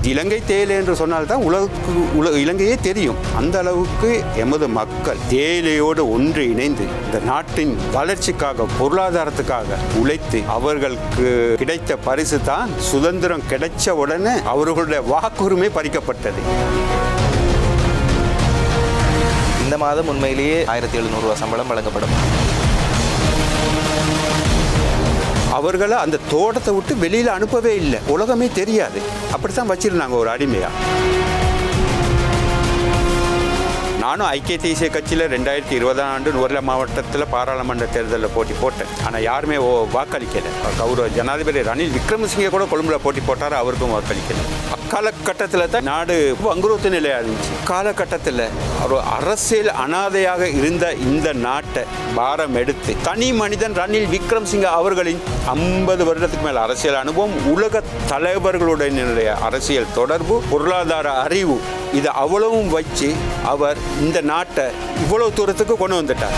இலங்கை தேயிலை என்று சொன்னால்தான் இலங்கையே தெரியும். அந்த அளவுக்கு எமது மக்கள் தேயிலையோடு ஒன்று இணைந்து இந்த நாட்டின் வளர்ச்சிக்காக பொருளாதாரத்துக்காக உழைத்து அவர்களுக்கு கிடைத்த பரிசு தான் சுதந்திரம் கிடைச்ச உடனே அவர்களுடைய வாக்குரிமை பறிக்கப்பட்டது. இந்த மாதம் உண்மையிலேயே 1700 ரூபா சம்பளம் வழங்கப்படும். அவர்களை அந்த தோட்டத்தை விட்டு வெளியில் அனுப்பவே இல்லை. உலகமே தெரியாது. அப்படித்தான் வச்சிருந்தாங்க ஒரு அடிமையா. நானும் ஐக்கிய தேசிய கட்சியில் 2020 நுவரெலியா மாவட்டத்தில் பாராளுமன்ற தேர்தலில் போட்டி போட்டேன். ஆனால் யாருமே வாக்களிக்கலை. கௌரவ ஜனாதிபதி ரணில் விக்ரமசிங்கே கூட கொழும்புல போட்டி போட்டார், அவருக்கும் வாக்களிக்கலை. அக்காலகட்டத்தில் தான் நாடு வங்குரோத்து நிலையாக இருந்துச்சு. காலகட்டத்தில் ஒரு அரசியல் அனாதையாக இருந்த இந்த நாட்டை பாரம் எடுத்து தனி மனிதன் ரணில் விக்ரமசிங்கே அவர்களின் 50 வருடத்துக்கு மேலே அரசியல் அனுபவம், உலக தலைவர்களுடைய அரசியல் தொடர்பு, பொருளாதார அறிவு, இது அவ்வளவும் வச்சு அவர் இந்த நாட்டை இவ்வளவு தூரத்துக்கு கொண்டு வந்துட்டார்.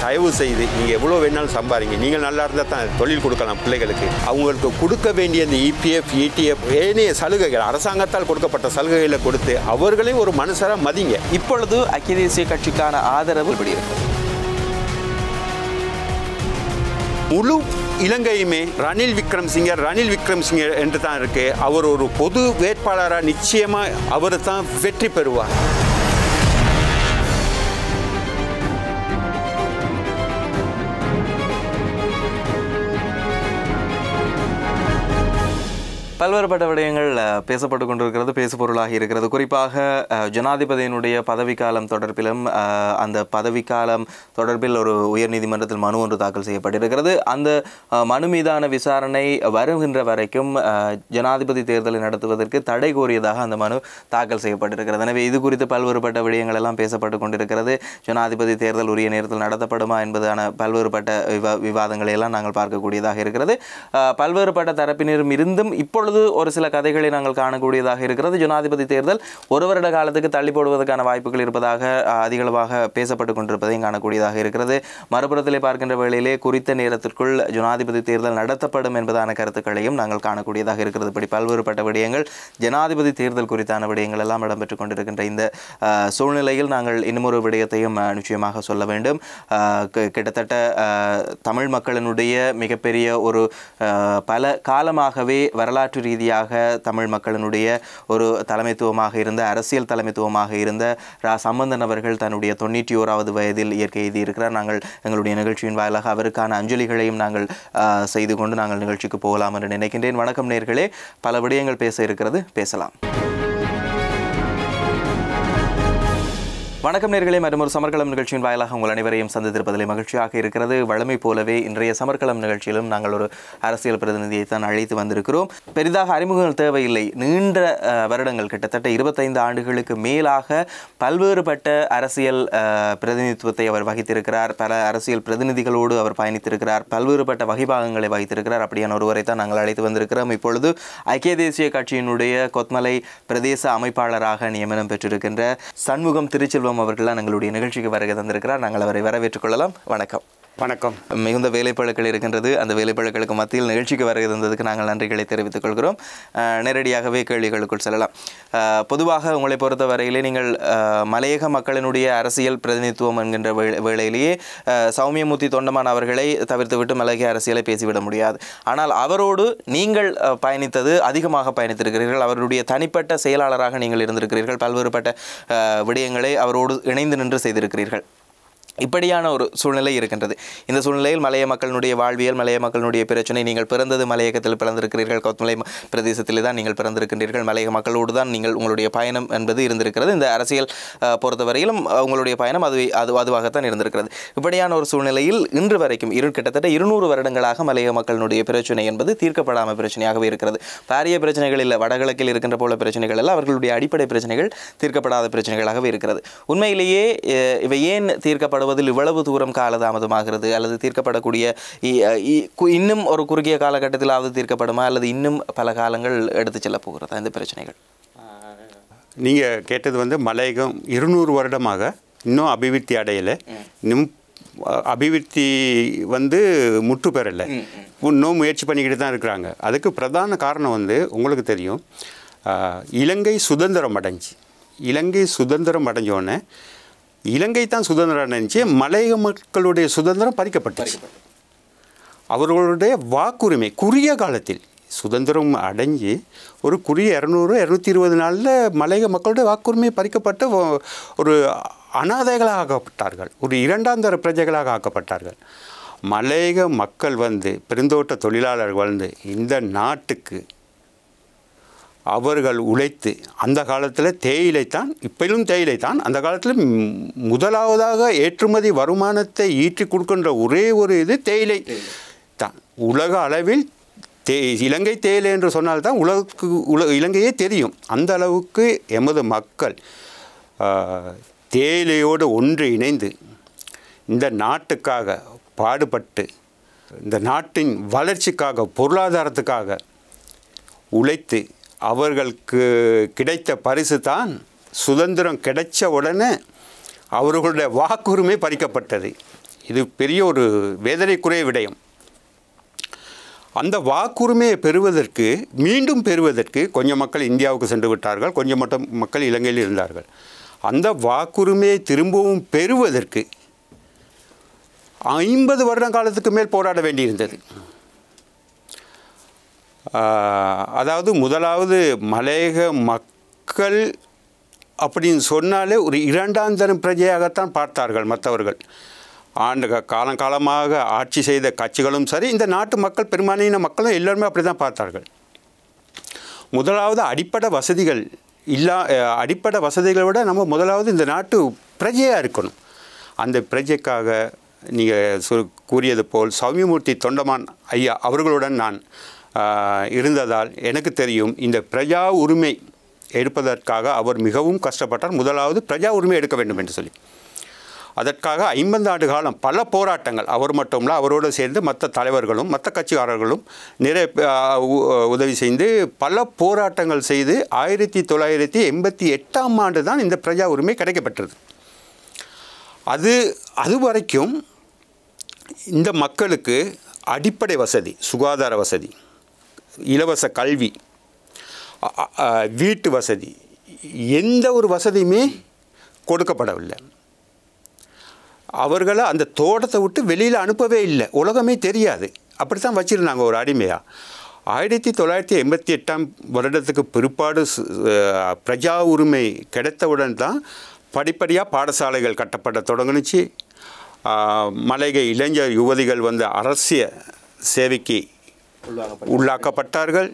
தயவு செய்து நீங்கள் எவ்வளோ வேணாலும் சம்பாதிங்க. நீங்கள் நல்லா இருந்தால் தான் தொழில் கொடுக்கலாம் பிள்ளைகளுக்கு. அவங்களுக்கு கொடுக்க வேண்டிய இந்த EPF, ETF ஏனைய சலுகைகள், அரசாங்கத்தால் கொடுக்கப்பட்ட சலுகைகளை கொடுத்து அவர்களையும் ஒரு மனுஷராக மதிங்க. இப்பொழுது ஐக்கிய தேசிய கட்சிக்கான ஆதரவு இப்படி இருக்கு. முழு இலங்கையுமே ரணில் விக்ரமசிங்கே என்று தான் இருக்கு. அவர் ஒரு பொது வேட்பாளராக நிச்சயமாக அவர் தான் வெற்றி பெறுவார். பல்வேறுபட்ட விடயங்கள் பேசப்பட்டு கொண்டிருக்கிறது, பேசுபொருளாகி இருக்கிறது. குறிப்பாக ஜனாதிபதியினுடைய பதவிக்காலம் தொடர்பிலும் அந்த பதவிக்காலம் தொடர்பில் ஒரு உயர்நீதிமன்றத்தில் மனு ஒன்று தாக்கல் செய்யப்பட்டிருக்கிறது. அந்த மனு மீதான விசாரணை வருகின்ற வரைக்கும் ஜனாதிபதி தேர்தலை நடத்துவதற்கு தடை கோரியதாக அந்த மனு தாக்கல் செய்யப்பட்டிருக்கிறது. எனவே இது குறித்து பல்வேறுபட்ட விடயங்கள் எல்லாம் பேசப்பட்டு கொண்டிருக்கிறது. ஜனாதிபதி தேர்தல் உரிய நேரத்தில் நடத்தப்படுமா என்பதான பல்வேறுபட்ட விவாதங்களை எல்லாம் நாங்கள் பார்க்கக்கூடியதாக இருக்கிறது. பல்வேறுபட்ட தரப்பினரும் இருந்தும் இப்பொழுது ஒரு சில கதைகளை நாங்கள் காணக்கூடியதாக இருக்கிறது. ஜனாதிபதி தேர்தல் ஒரு வருட காலத்துக்கு தள்ளி போடுவதற்கான வாய்ப்புகள் இருப்பதாக அதிகளவாக பேசப்பட்டு கொண்டிருப்பதையும் காணக்கூடியதாக இருக்கிறது. மறுபுறத்திலே பார்க்கின்ற வேளையிலே குறித்த நேரத்திற்குள் ஜனாதிபதி தேர்தல் நடத்தப்படும் என்பதான கருத்துக்களையும் நாங்கள் காணக்கூடியதாக இருக்கிறது. இப்படி பல்வேறுபட்ட விடயங்கள் ஜனாதிபதி தேர்தல் குறித்தான விடயங்கள் எல்லாம் இடம்பெற்றுக் கொண்டிருக்கின்ற இந்த சூழ்நிலையில் நாங்கள் இன்னொரு விடயத்தையும் நிச்சயமாக சொல்ல வேண்டும். கிட்டத்தட்ட தமிழ் மக்களினுடைய மிகப்பெரிய ஒரு பல காலமாகவே வரலாற்று ரீதியாக தமிழ் மக்களினுடைய ஒரு தலைமைத்துவமாக இருந்த, அரசியல் தலைமைத்துவமாக இருந்த சம்பந்தன் அவர்கள் தன்னுடைய 91வது வயதில் இயற்கை எய்தி இருக்கிறார். நாங்கள் எங்களுடைய நிகழ்ச்சியின் வாயிலாக அவருக்கான அஞ்சலிகளையும் நாங்கள் செய்து கொண்டு நாங்கள் நிகழ்ச்சிக்கு போகலாம் என்று நினைக்கின்றேன். வணக்கம் நேயர்களே, பல விடயங்கள் பேச இருக்கிறது, பேசலாம். வணக்கம் நேயர்களே, மற்றும் ஒரு சமர்க்களம் நிகழ்ச்சியின் வாயிலாக உங்கள் அனைவரையும் சந்தித்திருப்பதில் மகிழ்ச்சியாக இருக்கிறது. வழமை போலவே இன்றைய சமர்க்களம் நிகழ்ச்சியிலும் நாங்கள் ஒரு அரசியல் பிரதிநிதியை தான் அழைத்து வந்திருக்கிறோம். பெரிதாக அறிமுகங்கள் தேவையில்லை. நீண்ட வருடங்கள், கிட்டத்தட்ட 25 ஆண்டுகளுக்கு மேலாக பல்வேறுபட்ட அரசியல் பிரதிநிதித்துவத்தை அவர் வகித்திருக்கிறார். பல அரசியல் பிரதிநிதிகளோடு அவர் பயணித்திருக்கிறார். பல்வேறுபட்ட வகைபாகங்களை வகித்திருக்கிறார். அப்படியான ஒருவரை தான் நாங்கள் அழைத்து வந்திருக்கிறோம். இப்பொழுது ஐக்கிய தேசிய கட்சியினுடைய கொத்மலை பிரதேச அமைப்பாளராக நியமனம் பெற்றிருக்கின்ற சண்முகம் திருச்செல்வம் அவர்கள் எங்களுடைய நிகழ்ச்சிக்கு வருகை தந்திருக்கிறார். நாங்கள் அவரை வரவேற்றுக் கொள்ளலாம். வணக்கம். வணக்கம். மிகுந்த வேலைப்பழுக்கள் இருக்கின்றது. அந்த வேலைப்பழுக்களுக்கு மத்தியில் நிகழ்ச்சிக்கு வருகை தந்ததுக்கு நாங்கள் நன்றிகளை தெரிவித்துக் கொள்கிறோம். நேரடியாகவே கேள்விகளுக்குள் செல்லலாம். பொதுவாக உங்களை பொறுத்த வரையிலே நீங்கள் மலையக மக்களினுடைய அரசியல் பிரதிநிதித்துவம் என்கின்ற வேளையிலேயே சௌமியமூர்த்தி தொண்டமான் அவர்களை தவிர்த்துவிட்டு மலையக அரசியலை பேசிவிட முடியாது. ஆனால் அவரோடு நீங்கள் பயணித்தது, அதிகமாக பயணித்திருக்கிறீர்கள். அவருடைய தனிப்பட்ட செயலாளராக நீங்கள் இருந்திருக்கிறீர்கள். பல்வேறுபட்ட விடயங்களை அவரோடு இணைந்து நின்று செய்திருக்கிறீர்கள். இப்படியான ஒரு சூழ்நிலை இருக்கின்றது. இந்த சூழ்நிலையில் மலைய மக்களினுடைய வாழ்வியல், மலைய மக்களினுடைய பிரச்சனை, நீங்கள் பிறந்தது மலையகத்தில் பிறந்திருக்கிறீர்கள், கொத்மலை பிரதேசத்திலே தான் நீங்கள் பிறந்திருக்கின்றீர்கள். மலையக மக்களோடு தான் நீங்கள் உங்களுடைய பயணம் என்பது இருந்திருக்கிறது. இந்த அரசியல் பொறுத்தவரையிலும் உங்களுடைய பயணம் அதுவாகத்தான் இருந்திருக்கிறது. இப்படியான ஒரு சூழ்நிலையில் இன்று வரைக்கும் கிட்டத்தட்ட 200 வருடங்களாக மலையக மக்களினுடைய பிரச்சனை என்பது தீர்க்கப்படாமல் பிரச்சனையாகவே இருக்கிறது. பாரிய பிரச்சனைகள் இல்லை, வடகிழக்கில் இருக்கின்ற போல பிரச்சனைகள் எல்லாம் அவர்களுடைய அடிப்படை பிரச்சனைகள் தீர்க்கப்படாத பிரச்சனைகளாகவே இருக்கிறது. உண்மையிலேயே இவை ஏன் தீர்க்கப்பட இவ்வளவு தூரம் காலதாமதமாகிறது, அல்லது தீர்க்கப்படக்கூடிய இன்னும் ஒரு குறுகிய காலகட்டத்திலாவது தீர்க்கப்படுமா, அல்லது இன்னும் பல காலங்கள் எடுத்து செல்ல போகிறதா இந்த பிரச்சனைகள்? நீங்கள் கேட்டது மலையகம் 200 வருடமாக இன்னும் அபிவிருத்தி அடையலை. இன்னும் அபிவிருத்தி வந்து முற்று பெறலை, இன்னும் முயற்சி பண்ணிக்கிட்டு தான் இருக்கிறாங்க. அதுக்கு பிரதான காரணம் வந்து உங்களுக்கு தெரியும், இலங்கை சுதந்திரம் அடைஞ்சு, இலங்கை சுதந்திரம் அடைஞ்சோடனே இலங்கை தான் சுதந்திரம் அடைஞ்சு, மலையக மக்களுடைய சுதந்திரம் பறிக்கப்பட்டுச்சு. அவர்களுடைய வாக்குரிமை குறுகிய காலத்தில் சுதந்திரம் அடைஞ்சு ஒரு குறுகிய 200-220 நாளில் மலையக மக்களுடைய வாக்குரிமை பறிக்கப்பட்டு ஒரு அனாதைகளாக ஆக்கப்பட்டார்கள், ஒரு இரண்டாந்தர பிரஜைகளாக ஆக்கப்பட்டார்கள். மலையக மக்கள் வந்து பெருந்தோட்ட தொழிலாளர்கள் வந்து இந்த நாட்டுக்கு அவர்கள் உழைத்து, அந்த காலத்தில் தேயிலை தான், இப்பயிலும் தேயிலை தான், அந்த காலத்தில் முதலாவதாக ஏற்றுமதி வருமானத்தை ஈட்டி கொடுக்கின்ற ஒரே ஒரு இது தேயிலை தான். உலக அளவில் இலங்கை தேயிலை என்று சொன்னால்தான் இலங்கையே தெரியும். அந்த அளவுக்கு எமது மக்கள் தேயிலையோடு ஒன்று இணைந்து இந்த நாட்டுக்காக பாடுபட்டு, இந்த நாட்டின் வளர்ச்சிக்காக, பொருளாதாரத்துக்காக உழைத்து அவர்களுக்கு கிடைத்த பரிசு தான் சுதந்திரம் கிடைச்ச உடனே அவர்களுடைய வாக்குரிமை பறிக்கப்பட்டது. இது பெரிய ஒரு வேதனைக்குரிய விடயம். அந்த வாக்குரிமையை பெறுவதற்கு, மீண்டும் பெறுவதற்கு கொஞ்சம் மக்கள் இந்தியாவுக்கு சென்று விட்டார்கள், கொஞ்சம் மட்டும் மக்கள் இலங்கையில் இருந்தார்கள். அந்த வாக்குரிமையை திரும்பவும் பெறுவதற்கு 50 வருட காலத்துக்கு மேல் போராட வேண்டியிருந்தது. அதாவது முதலாவது மலையக மக்கள் அப்படின்னு சொன்னாலே ஒரு இரண்டாந்தரம் பிரஜையாகத்தான் பார்த்தார்கள் மற்றவர்கள். காலங்காலமாக ஆட்சி செய்த கட்சிகளும் சரி, இந்த நாட்டு மக்கள் பெரும்பான்மையான மக்களும் எல்லாருமே அப்படி தான் பார்த்தார்கள். முதலாவது அடிப்படை வசதிகள் அடிப்படை வசதிகளை விட நம்ம முதலாவது இந்த நாட்டு பிரஜையாக இருக்கணும். அந்த பிரஜைக்காக நீங்கள் கூறியது போல் சௌமியமூர்த்தி தொண்டமான் ஐயா அவர்களுடன் நான் இருந்ததால் எனக்கு தெரியும், இந்த பிரஜா உரிமை எடுப்பதற்காக அவர் மிகவும் கஷ்டப்பட்டார். முதலாவது பிரஜா உரிமை எடுக்க வேண்டும் என்று சொல்லி அதற்காக 50 ஆண்டு காலம் பல போராட்டங்கள், அவர் மட்டுமில்ல, அவரோடு சேர்ந்து மற்ற தலைவர்களும் மற்ற கட்சிக்காரர்களும் நிறைய உதவி செய்து பல போராட்டங்கள் செய்து 1988ஆம் ஆண்டு தான் இந்த பிரஜா உரிமை கிடைக்கப்பட்டது. அது வரைக்கும் இந்த மக்களுக்கு அடிப்படை வசதி, சுகாதார வசதி, இலவச கல்வி, வீட்டு வசதி, எந்த ஒரு வசதியுமே கொடுக்கப்படவில்லை. அவர்களை அந்த தோட்டத்தை விட்டு வெளியில் அனுப்பவே இல்லை, உலகமே தெரியாது, அப்படி தான் வச்சுருந்தாங்க ஒரு அடிமையாக. 1988ஆம் வருடத்துக்கு பிற்பாடு பிரஜா உரிமை கிடைத்தவுடன் தான் படிப்படியாக பாடசாலைகள் கட்டப்பட தொடங்குனுச்சு. மலையக இளைஞர் யுவதிகள் வந்து அரசியல் சேவைக்கு உள்ளாக்கப்பட்டார்கள்.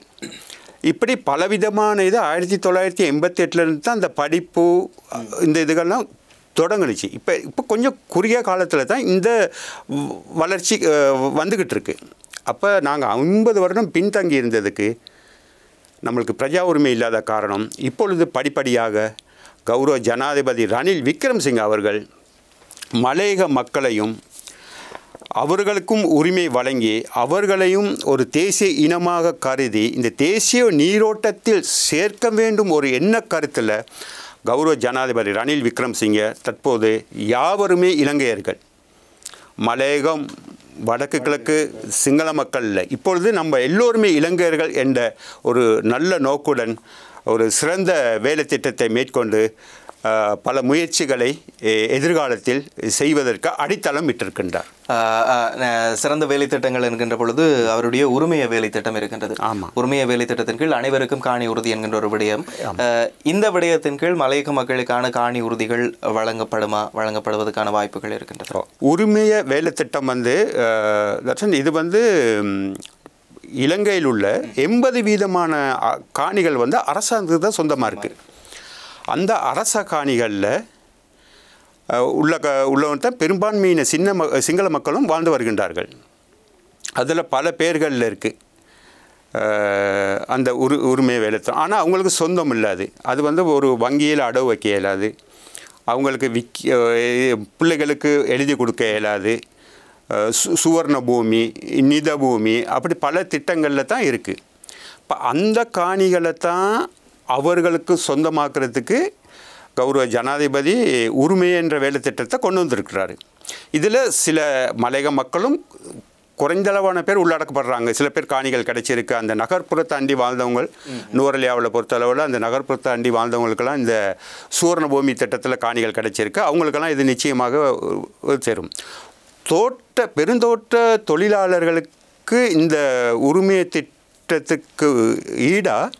இப்படி பலவிதமான இது 1988 தான் இந்த படிப்பு, இந்த இதுகள்லாம் தொடங்குனுச்சு. இப்போ கொஞ்சம் குறுகிய காலத்தில் தான் இந்த வளர்ச்சி வந்துக்கிட்டு இருக்கு. அப்போ நாங்கள் 50 வருடம் பின்தங்கி இருந்ததுக்கு நம்மளுக்கு பிரஜா உரிமை இல்லாத காரணம், இப்பொழுது படிப்படியாக கௌரவ ஜனாதிபதி ரணில் விக்ரமசிங்க அவர்கள் மலையக மக்களையும் அவர்களுக்கும் உரிமை வழங்கி அவர்களையும் ஒரு தேசிய இனமாக கருதி இந்த தேசிய நீரோட்டத்தில் சேர்க்க வேண்டும் ஒரு எண்ண கருத்தில் கௌரவ ஜனாதிபதி ரணில் விக்ரமசிங்க தற்போது யாவருமே இலங்கையர்கள், மலையகம், வடக்கு கிழக்கு சிங்கள மக்கள் இல்லை, இப்பொழுது நம்ம எல்லோருமே இலங்கையர்கள் என்ற ஒரு நல்ல நோக்குடன் ஒரு சிறந்த வேலை திட்டத்தை மேற்கொண்டு பல முயற்சிகளை எதிர்காலத்தில் செய்வதற்கு அடித்தளம் இட்டிருக்கின்றார். சிறந்த வேலை திட்டங்கள் என்கின்ற பொழுது அவருடைய உரிமைய வேலை திட்டம் இருக்கின்றது. ஆமாம், உரிமைய வேலை திட்டத்தின் கீழ் அனைவருக்கும் காணி உறுதி என்கின்ற ஒரு விடயம். இந்த விடயத்தின் கீழ் மலையக மக்களுக்கான காணி உறுதிகள் வழங்கப்படுவதற்கான வாய்ப்புகள் இருக்கின்றது. உரிமைய வேலை திட்டம் வந்து இது வந்து இலங்கையில் உள்ள 80% காணிகள் வந்து அரசாங்கத்துக்கு தான் சொந்தமாக இருக்குது. அந்த அரச காணிகளில் உள்ளவன் தான் பெரும்பான்மையின சிங்கள மக்களும் வாழ்ந்து வருகின்றார்கள். அதில் பல பேர்களில் இருக்குது அந்த உரிமை வேலை. ஆனால் அவங்களுக்கு சொந்தம் இல்லாது, அது வந்து ஒரு வங்கியில் அடவு வைக்க இயலாது, அவங்களுக்கு பிள்ளைகளுக்கு எழுதி கொடுக்க இயலாது, சுவர்ண பூமி, நித பூமி, அப்படி பல திட்டங்களில் தான் இருக்குது. இப்போ அந்த காணிகளை தான் அவர்களுக்கு சொந்தமாக்குறதுக்கு கௌரவ ஜனாதிபதி உரிமை என்ற வேலை திட்டத்தை கொண்டு வந்திருக்கிறாரு. இதில் சில மலையக மக்களும் குறைந்தளவான பேர் உள்ளடக்கப்படுறாங்க. சில பேர் காணிகள் கிடைச்சிருக்கு. அந்த நகர்ப்புற தாண்டி வாழ்ந்தவங்க நுவரெலியாவில் பொறுத்தளவில் அந்த நகர்ப்புற தாண்டி வாழ்ந்தவங்களுக்கெல்லாம் இந்த சுவர்ண பூமி திட்டத்தில் காணிகள் கிடைச்சிருக்கு. அவங்களுக்கெல்லாம் இது நிச்சயமாக சேரும். பெருந்தோட்ட தொழிலாளர்களுக்கு இந்த உரிமை திட்டத்துக்கு ஈடாக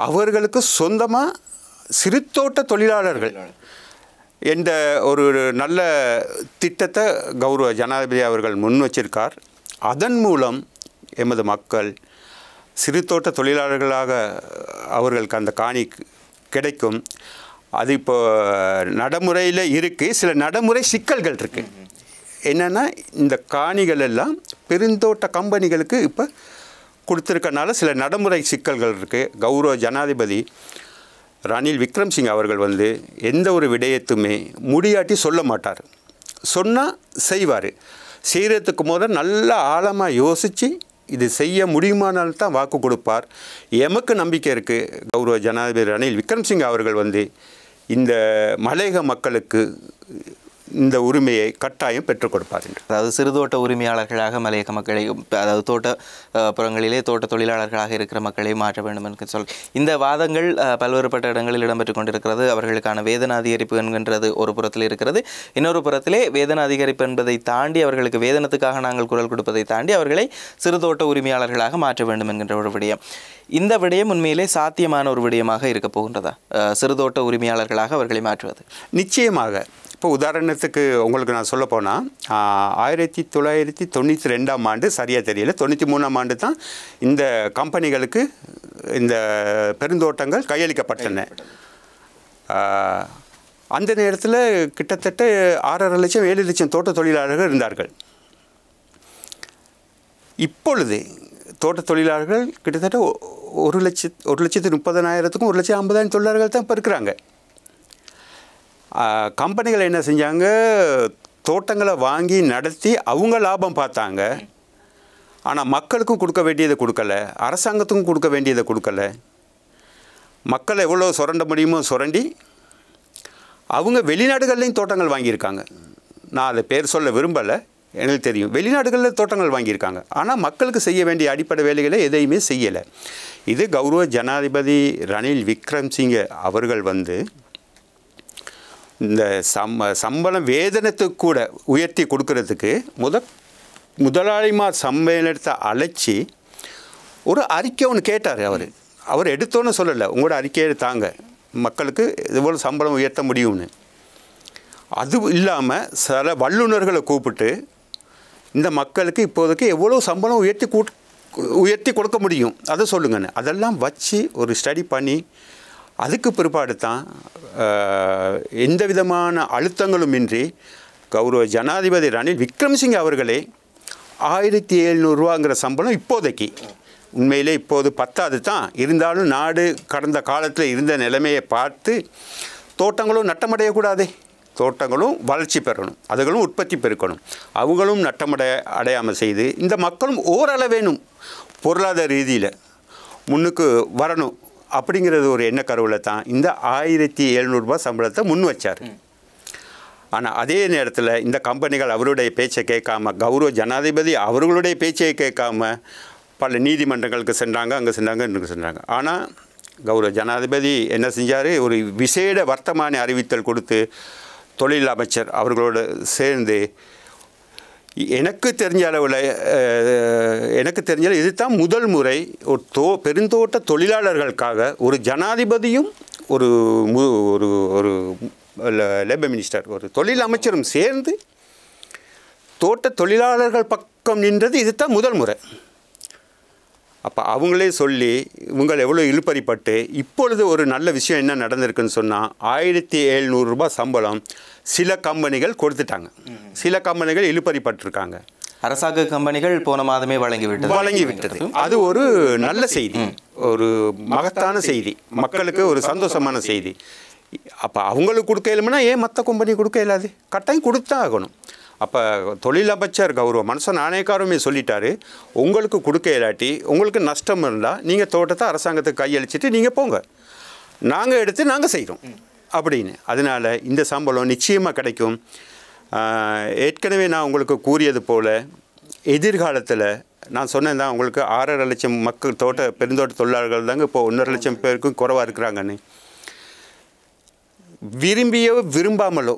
அவர்களுக்கு சொந்தமாக சிறுதோட்ட தொழிலாளர்கள் என்ற ஒரு நல்ல திட்டத்தை கௌரவ ஜனாதிபதி அவர்கள் முன் வச்சிருக்கார். அதன் மூலம் எமது மக்கள் சிறுதோட்ட தொழிலாளர்களாக அவர்களுக்கு அந்த காணி கிடைக்கும். அது இப்போ நடைமுறையில் இருக்குது. சில நடைமுறை சிக்கல்கள் இருக்குது. என்னென்னா இந்த காணிகள் எல்லாம் பெருந்தோட்ட கம்பெனிகளுக்கு இப்போ கொடுத்துருக்கனால சில நடைமுறை சிக்கல்கள் இருக்குது. கௌரவ ஜனாதிபதி ரணில் விக்ரம்சிங் அவர்கள் எந்த ஒரு விடயத்துமே முடியாட்டி சொல்ல மாட்டார். சொன்னால் செய்வார். செய்கிறதுக்கு முதல் நல்ல ஆழமாக யோசித்து இது செய்ய முடியுமானால்தான் வாக்கு கொடுப்பார். எமக்கு நம்பிக்கை இருக்குது. கௌரவ ஜனாதிபதி ரணில் விக்ரம்சிங் அவர்கள் இந்த மலையக மக்களுக்கு இந்த உரிமையை கட்டாயம் பெற்றுக் கொடுப்பார் என்று. அதாவது சிறுதோட்ட உரிமையாளர்களாக மலையக மக்களை, அதாவது தோட்ட புறங்களிலே தோட்ட தொழிலாளர்களாக இருக்கிற மக்களை மாற்ற வேண்டும் என்று இந்த வாதங்கள் பல்வேறுபட்ட இடங்களில் இடம்பெற்றுக் கொண்டிருக்கிறது. அவர்களுக்கான வேதன அதிகரிப்பு என்கின்றது ஒரு புறத்தில் இருக்கிறது. இன்னொரு புறத்திலே வேதன அதிகரிப்பு என்பதை தாண்டி அவர்களுக்கு வேதனத்துக்காக நாங்கள் குரல் கொடுப்பதை தாண்டி அவர்களை சிறுதோட்ட உரிமையாளர்களாக மாற்ற வேண்டும் என்கின்ற ஒரு விடயம். இந்த விடயம் உண்மையிலே சாத்தியமான ஒரு விடயமாக இருக்க போகின்றதா? சிறுதோட்ட உரிமையாளர்களாக அவர்களை மாற்றுவது நிச்சயமாக. இப்போ உதாரணத்துக்கு உங்களுக்கு நான் சொல்ல போனால் 1992ஆம் ஆண்டு சரியாக தெரியல, 93ஆம் ஆண்டு தான் இந்த கம்பெனிகளுக்கு இந்த பெருந்தோட்டங்கள் கையளிக்கப்பட்டன. அந்த நேரத்தில் கிட்டத்தட்ட 6.5 லட்சம் 7 லட்சம் தோட்ட தொழிலாளர்கள் இருந்தார்கள். இப்பொழுது தோட்ட தொழிலாளர்கள் கிட்டத்தட்ட 1,30,000க்கும் 1,50,000 தொழிலாளர்கள் தான் இப்போ இருக்கிறாங்க. கம்பெனிகள் என்ன செஞ்சாங்க, தோட்டங்களை வாங்கி நடத்தி அவங்க லாபம் பார்த்தாங்க. ஆனால் மக்களுக்கும் கொடுக்க வேண்டியதை கொடுக்கல, அரசாங்கத்துக்கும் கொடுக்க வேண்டியதை கொடுக்கல. மக்களை எவ்வளோ சுரண்ட முடியுமோ சுரண்டி அவங்க வெளிநாடுகள்லேயும் தோட்டங்கள் வாங்கியிருக்காங்க. நான் அதை பேர் சொல்ல விரும்பலை, எனக்கு தெரியும். வெளிநாடுகளில் தோட்டங்கள் வாங்கியிருக்காங்க. ஆனால் மக்களுக்கு செய்ய வேண்டிய அடிப்படை வேலைகளை எதையுமே செய்யலை. இது கௌரவ ஜனாதிபதி ரணில் விக்ரம்சிங்கே அவர்கள் இந்த சம்பளம் வேதனத்துக்கு கூட உயர்த்தி கொடுக்கறதுக்கு முதலாளிமார் சம்மேளனத்தை அழைச்சி ஒரு அறிக்கை ஒன்று கேட்டார். அவர் எடுத்தோன்னு சொல்லலை, உங்களோட அறிக்கையை தாங்க, மக்களுக்கு எவ்வளோ சம்பளம் உயர்த்த முடியும்னு. அது இல்லாமல் சில வல்லுநர்களை கூப்பிட்டு இந்த மக்களுக்கு இப்போதைக்கு எவ்வளோ சம்பளம் உயர்த்தி கொடுக்க முடியும் அதை சொல்லுங்கன்னு அதெல்லாம் வச்சு ஒரு ஸ்டடி பண்ணி அதுக்கு பிற்பாடு தான் எந்த விதமான அழுத்தங்களும் இன்றி கௌரவ ஜனாதிபதி ரணில் விக்ரம்சிங் அவர்களே 1,700 ரூபாங்கிற சம்பளம் இப்போதைக்கு உண்மையிலே இப்போது பத்தாது தான் இருந்தாலும் நாடு கடந்த காலத்தில் இருந்த நிலைமையை பார்த்து தோட்டங்களும் நட்டமடையக்கூடாதே, தோட்டங்களும் வளர்ச்சி பெறணும், அதுகளும் உற்பத்தி பெருக்கணும், அவங்களும் அடையாமல் செய்து இந்த மக்களும் ஓரளவேனும் பொருளாதார ரீதியில் முன்னுக்கு வரணும் அப்படிங்கிறது ஒரு எண்ண கருவில் தான் இந்த 1,700 ரூபாய் சம்பளத்தை முன் வச்சார். ஆனால் அதே நேரத்தில் இந்த கம்பெனிகள் அவருடைய பேச்சை கேட்காம, கௌரவ ஜனாதிபதி அவர்களுடைய பேச்சை கேட்காம பல நீதிமன்றங்களுக்கு சென்றாங்க, அங்கே சென்றாங்க, இங்கே சென்றாங்க. ஆனால் கௌரவ ஜனாதிபதி என்ன செஞ்சார், ஒரு விசேட வர்த்தமானி அறிவித்தல் கொடுத்து தொழில் அமைச்சர் அவர்களோடு சேர்ந்து எனக்கு தெரிஞ்ச அளவில் இது தான் முதல் முறை ஒரு பெருந்தோட்ட தொழிலாளர்களுக்காக ஒரு ஜனாதிபதியும் ஒரு ஒரு லேபர் மினிஸ்டர் ஒரு தொழில் அமைச்சரும் சேர்ந்து தோட்ட தொழிலாளர்கள் பக்கம் நின்றது இது தான் முதல் முறை. அப்போ அவங்களே சொல்லி இவங்க எவ்வளோ இழுப்பறிப்பட்டு இப்பொழுது ஒரு நல்ல விஷயம் என்ன நடந்திருக்குன்னு சொன்னால் 1,700 ரூபாய் சம்பளம் சில கம்பெனிகள் கொடுத்துட்டாங்க, சில கம்பெனிகள் இழுப்பறிப்பட்டிருக்காங்க. அரசாங்க கம்பெனிகள் போன மாதமே வழங்கிவிட்டது. அது ஒரு நல்ல செய்தி, ஒரு மகத்தான செய்தி, மக்களுக்கு ஒரு சந்தோஷமான செய்தி. அப்போ அவங்களுக்கு கொடுக்க இயலும்னா ஏன் மற்ற கம்பெனி கொடுக்க இயலாது? கட்டாயம் கொடுத்தான் ஆகணும். அப்போ தொழில் அமைச்சர் கௌரவ மனுஷன் நாணயக்காரமே சொல்லிட்டாரு, உங்களுக்கு கொடுக்க இயலாட்டி உங்களுக்கு நஷ்டம் இருந்தால் நீங்கள் தோட்டத்தை அரசாங்கத்துக்கு கையளிச்சிட்டு நீங்கள் போங்க, நாங்கள் எடுத்து நாங்கள் செய்கிறோம் அப்படின்னு. அதனால் இந்த சம்பளம் நிச்சயமாக கிடைக்கும். ஏற்கனவே நான் உங்களுக்கு கூறியது போல் எதிர்காலத்தில் நான் சொன்னேன் தான் உங்களுக்கு 6.5 லட்சம் மக்கள் பெருந்தோட்ட தொழிலாளர்கள் தாங்க இப்போ 1.5 லட்சம் பேருக்கும் குறைவாக இருக்கிறாங்கன்னு. விரும்பியோ விரும்பாமலோ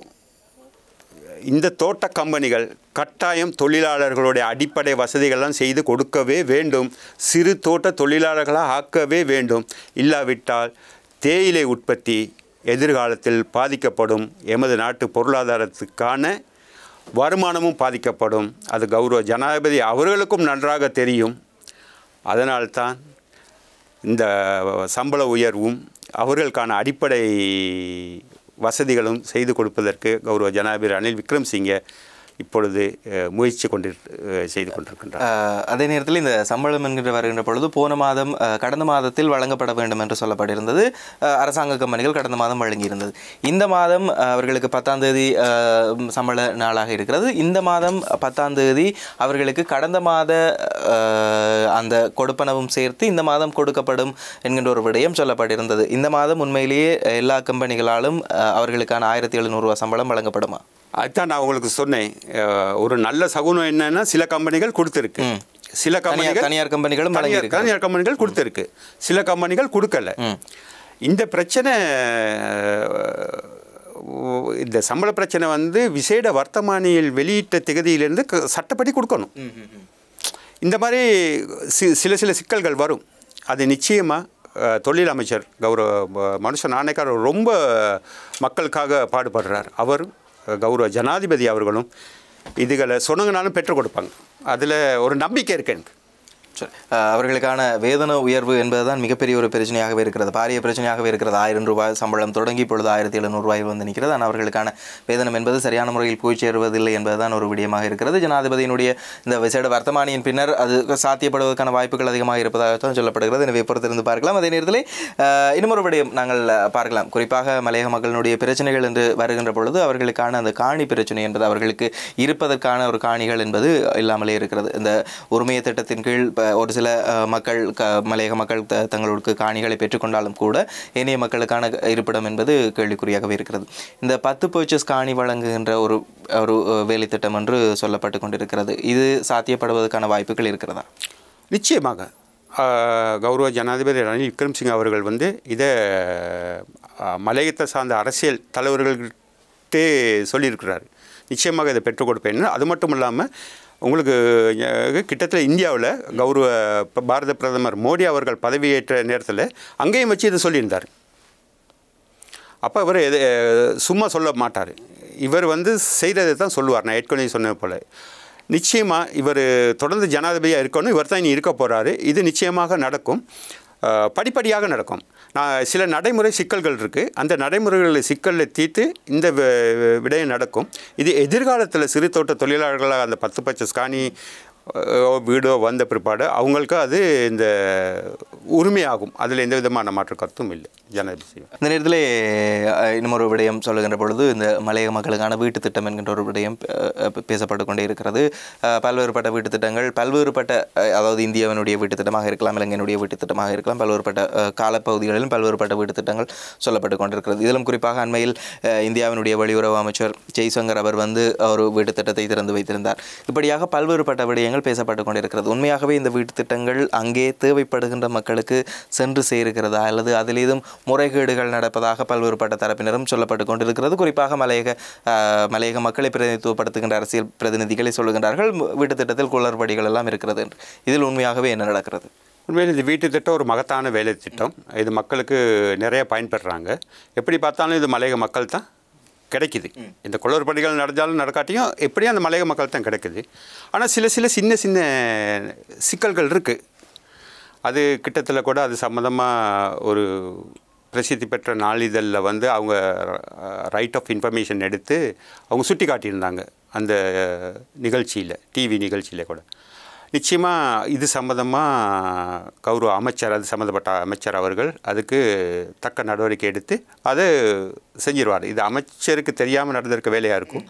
இந்த தோட்ட கம்பெனிகள் கட்டாயம் தொழிலாளர்களுடைய அடிப்படை வசதிகள்லாம் செய்து கொடுக்கவே வேண்டும். சிறு தோட்ட தொழிலாளர்களாக ஆக்கவே வேண்டும். இல்லாவிட்டால் தேயிலை உற்பத்தி எதிர்காலத்தில் பாதிக்கப்படும். எமது நாட்டு பொருளாதாரத்துக்கான வருமானமும் பாதிக்கப்படும். அது கௌரவ ஜனாதிபதி அவர்களுக்கும் நன்றாக தெரியும். அதனால்தான் இந்த சம்பள உயர்வும் அவர்களுக்கான அடிப்படை வசதிகளும் செய்து கொடுப்பதற்கு கௌரவ ஜனாதிபதி ரணில் விக்ரமசிங்கே இப்பொழுது முயற்சி செய்து கொண்டிருக்கின்றார். அதே நேரத்தில் இந்த சம்பளம் என்கின்ற வருகின்ற பொழுது போன மாதம் கடந்த மாதத்தில் வழங்கப்பட வேண்டும் என்று சொல்லப்பட்டிருந்தது. அரசாங்க கம்பெனிகள் கடந்த மாதம் வழங்கியிருந்தது. இந்த மாதம் அவர்களுக்கு 10ஆம் தேதி சம்பள நாளாக இருக்கிறது. இந்த மாதம் 10ஆம் தேதி அவர்களுக்கு கடந்த மாத அந்த கொடுப்பனவும் சேர்த்து இந்த மாதம் கொடுக்கப்படும் என்கின்ற ஒரு விடயம் சொல்லப்பட்டிருந்தது. இந்த மாதம் உண்மையிலேயே எல்லா கம்பெனிகளாலும் அவர்களுக்கான 1700 ரூபா சம்பளம் வழங்கப்படுமா? அதுதான் நான் உங்களுக்கு சொன்னேன். ஒரு நல்ல சகுனம் என்னன்னா சில கம்பெனிகள் கொடுத்துருக்கு, சில கம்பெனிகள் தனியார் கம்பெனிகள் கொடுத்துருக்கு, சில கம்பெனிகள் கொடுக்கல. இந்த பிரச்சனை, இந்த சம்பள பிரச்சனை விசேட வர்த்தமானியில் வெளியிட்ட திகதியிலிருந்து சட்டப்படி கொடுக்கணும். இந்த மாதிரி சில சிக்கல்கள் வரும். அது நிச்சயமாக தொழில் அமைச்சர் கௌரவ மனுஷ நாணயக்கார் ரொம்ப மக்களுக்காக பாடுபடுறார். அவர் கௌரவ ஜனாதிபதி அவர்களும் இதுகளை சொன்னங்கனாலும் பெற்றுக் கொடுப்பாங்க. அதில் ஒரு நம்பிக்கை இருக்கு எனக்கு. அவர்களுக்கான வேதன உயர்வு என்பதுதான் மிகப்பெரிய ஒரு பிரச்சனையாகவே இருக்கிறது, பாரிய பிரச்சனையாகவே இருக்கிறது. 1000 ரூபாய் சம்பளம் தொடங்கி இப்பொழுது 1700 ரூபாய் நிற்கிறது. ஆனால் அவர்களுக்கான வேதனம் என்பது சரியான முறையில் போய் சேருவதில்லை என்பதுதான் ஒரு விடயமாக இருக்கிறது. ஜனாதிபதியினுடைய இந்த விசேட வர்த்தமானியின் பின்னர் அது சாத்தியப்படுவதற்கான வாய்ப்புகள் அதிகமாக இருப்பதாகத்தான் சொல்லப்படுகிறது. எனவே பொறுத்திருந்து பார்க்கலாம். அதே நேரத்தில் இன்னும் ஒரு விடயம் நாங்கள் பார்க்கலாம். குறிப்பாக மலையக மக்களினுடைய பிரச்சனைகள் என்று வருகின்ற பொழுது அவர்களுக்கான அந்த காணி பிரச்சனை என்பது, அவர்களுக்கு இருப்பதற்கான ஒரு காணிகள் என்பது இல்லாமலே இருக்கிறது. இந்த உரிமைய திட்டத்தின் கீழ் ஒரு சில மக்கள் மலையக மக்கள் தங்களுக்கு காணிகளை பெற்றுக்கொண்டாலும் கூட ஏனைய மக்களுக்கான இருப்பிடம் என்பது கேள்விக்குறியாகவே இருக்கிறது. இந்த 10 பர்ச்சேஸ் காணி வழங்குகின்ற ஒரு வேலை திட்டம் என்று சொல்லப்பட்டு கொண்டிருக்கிறது. இது சாத்தியப்படுவதற்கான வாய்ப்புகள் இருக்கிறதா? நிச்சயமாக கௌரவ ஜனாதிபதி ரணில் விக்ரமசிங்கே அவர்கள் இதை மலையகத்தை சார்ந்த அரசியல் தலைவர்கள்கிட்டே சொல்லியிருக்கிறார். நிச்சயமாக இதை பெற்றுக் கொடுப்பேன். அது மட்டும் இல்லாமல் உங்களுக்கு கிட்டத்தட்ட இந்தியாவில் கௌரவ பாரத பிரதமர் மோடி அவர்கள் பதவியேற்ற நேரத்தில் அங்கேயும் வச்சு இதை சொல்லியிருந்தார். அப்போ இவர் சும்மா சொல்ல மாட்டார். இவர் செய்கிறதை தான் சொல்லுவார். நான் ஏற்கனவே சொன்னது போல் நிச்சயமாக இவர் தொடர்ந்து ஜனாதிபதியாக இருக்கணும். இவர் தான் இனி இருக்க போகிறாரு. இது நிச்சயமாக நடக்கும், படிப்படியாக நடக்கும். நான் சில நடைமுறை சிக்கல்கள் இருக்குது. அந்த நடைமுறைகளில் சிக்கலில் தீர்த்து இந்த விடயம் நடக்கும். இது எதிர்காலத்தில் சிறு தோட்ட தொழிலாளர்களாக அந்த 10 பர்ச்சேஸ் காணி வீடோ வந்த பிற்பாடு அவங்களுக்கு அது இந்த உரிமையாகும். அதில் எந்த விதமான மாற்று கருத்தும் இல்லை. ஜனாதிபதி இந்த நேரத்தில் இன்னும் ஒரு விடயம் சொல்லுகின்ற பொழுது இந்த மலையக மக்களுக்கான வீட்டு திட்டம் என்கின்ற ஒரு விடயம் பேசப்பட்டு கொண்டே இருக்கிறது. பல்வேறுபட்ட வீட்டு திட்டங்கள், பல்வேறுபட்ட அதாவது இந்தியாவினுடைய வீட்டு திட்டமாக இருக்கலாம், இலங்கையினுடைய வீட்டு திட்டமாக இருக்கலாம், பல்வேறுபட்ட காலப்பகுதிகளிலும் பல்வேறுபட்ட வீட்டு திட்டங்கள் சொல்லப்பட்டு கொண்டிருக்கிறது. இதிலும் குறிப்பாக அண்மையில் இந்தியாவினுடைய வெளியுறவு அமைச்சர் ஜெய்சங்கர் அவர் ஒரு வீட்டு திட்டத்தை திறந்து வைத்திருந்தார். இப்படியாக பல்வேறுபட்ட விடயங்கள் பேசப்பட்டு கொண்டிருக்கிறது. உண்மையாகவே இந்த வீட்டு திட்டங்கள் அங்கே தேவைப்படுகின்ற மக்களுக்கு சென்று சேருகிறதா அல்லது அதில் ஏதும் முறைகேடுகள் நடப்பதாக பல்வேறுபட்ட தரப்பினரும் சொல்லப்பட்டு கொண்டிருக்கிறது. குறிப்பாக மலையக மக்களை பிரதிநிதித்துவப்படுத்துகின்ற அரசியல் பிரதிநிதிகளை சொல்லுகின்றார்கள் வீட்டு திட்டத்தில் குளறுபடிகள் எல்லாம் இருக்கிறது என்று. இதில் உண்மையாகவே என்ன நடக்கிறது? உண்மையில் இந்த வீட்டு திட்டம் ஒரு மகத்தான வேலை திட்டம். இது மக்களுக்கு நிறைய பயன்படுறாங்க. எப்படி பார்த்தாலும் இது மலையக மக்கள் தான் கிடைக்குது. இந்த குளறுபடிகள் நடந்தாலும் நடக்காட்டியும் எப்படியும் அந்த மலையக மக்கள் தான் கிடைக்குது. ஆனால் சில சின்ன சிக்கல்கள் இருக்குது. அது கிட்டத்தில் கூட அது சம்மந்தமாக ஒரு பிரசித்தி பெற்ற நாளிதழில் அவங்க ரைட் ஆஃப் இன்ஃபர்மேஷன் எடுத்து அவங்க சுட்டி காட்டியிருந்தாங்க அந்த நிகழ்ச்சியில், டிவி நிகழ்ச்சியில் கூட. நிச்சயமாக இது சம்மந்தமாக கௌரவ அமைச்சர், அது சம்மந்தப்பட்ட அமைச்சர் அவர்கள் அதுக்கு தக்க நடவடிக்கை எடுத்து அதை செஞ்சிருவார். இது அமைச்சருக்கு தெரியாமல் நடந்திருக்க வேலையாக இருக்கும்.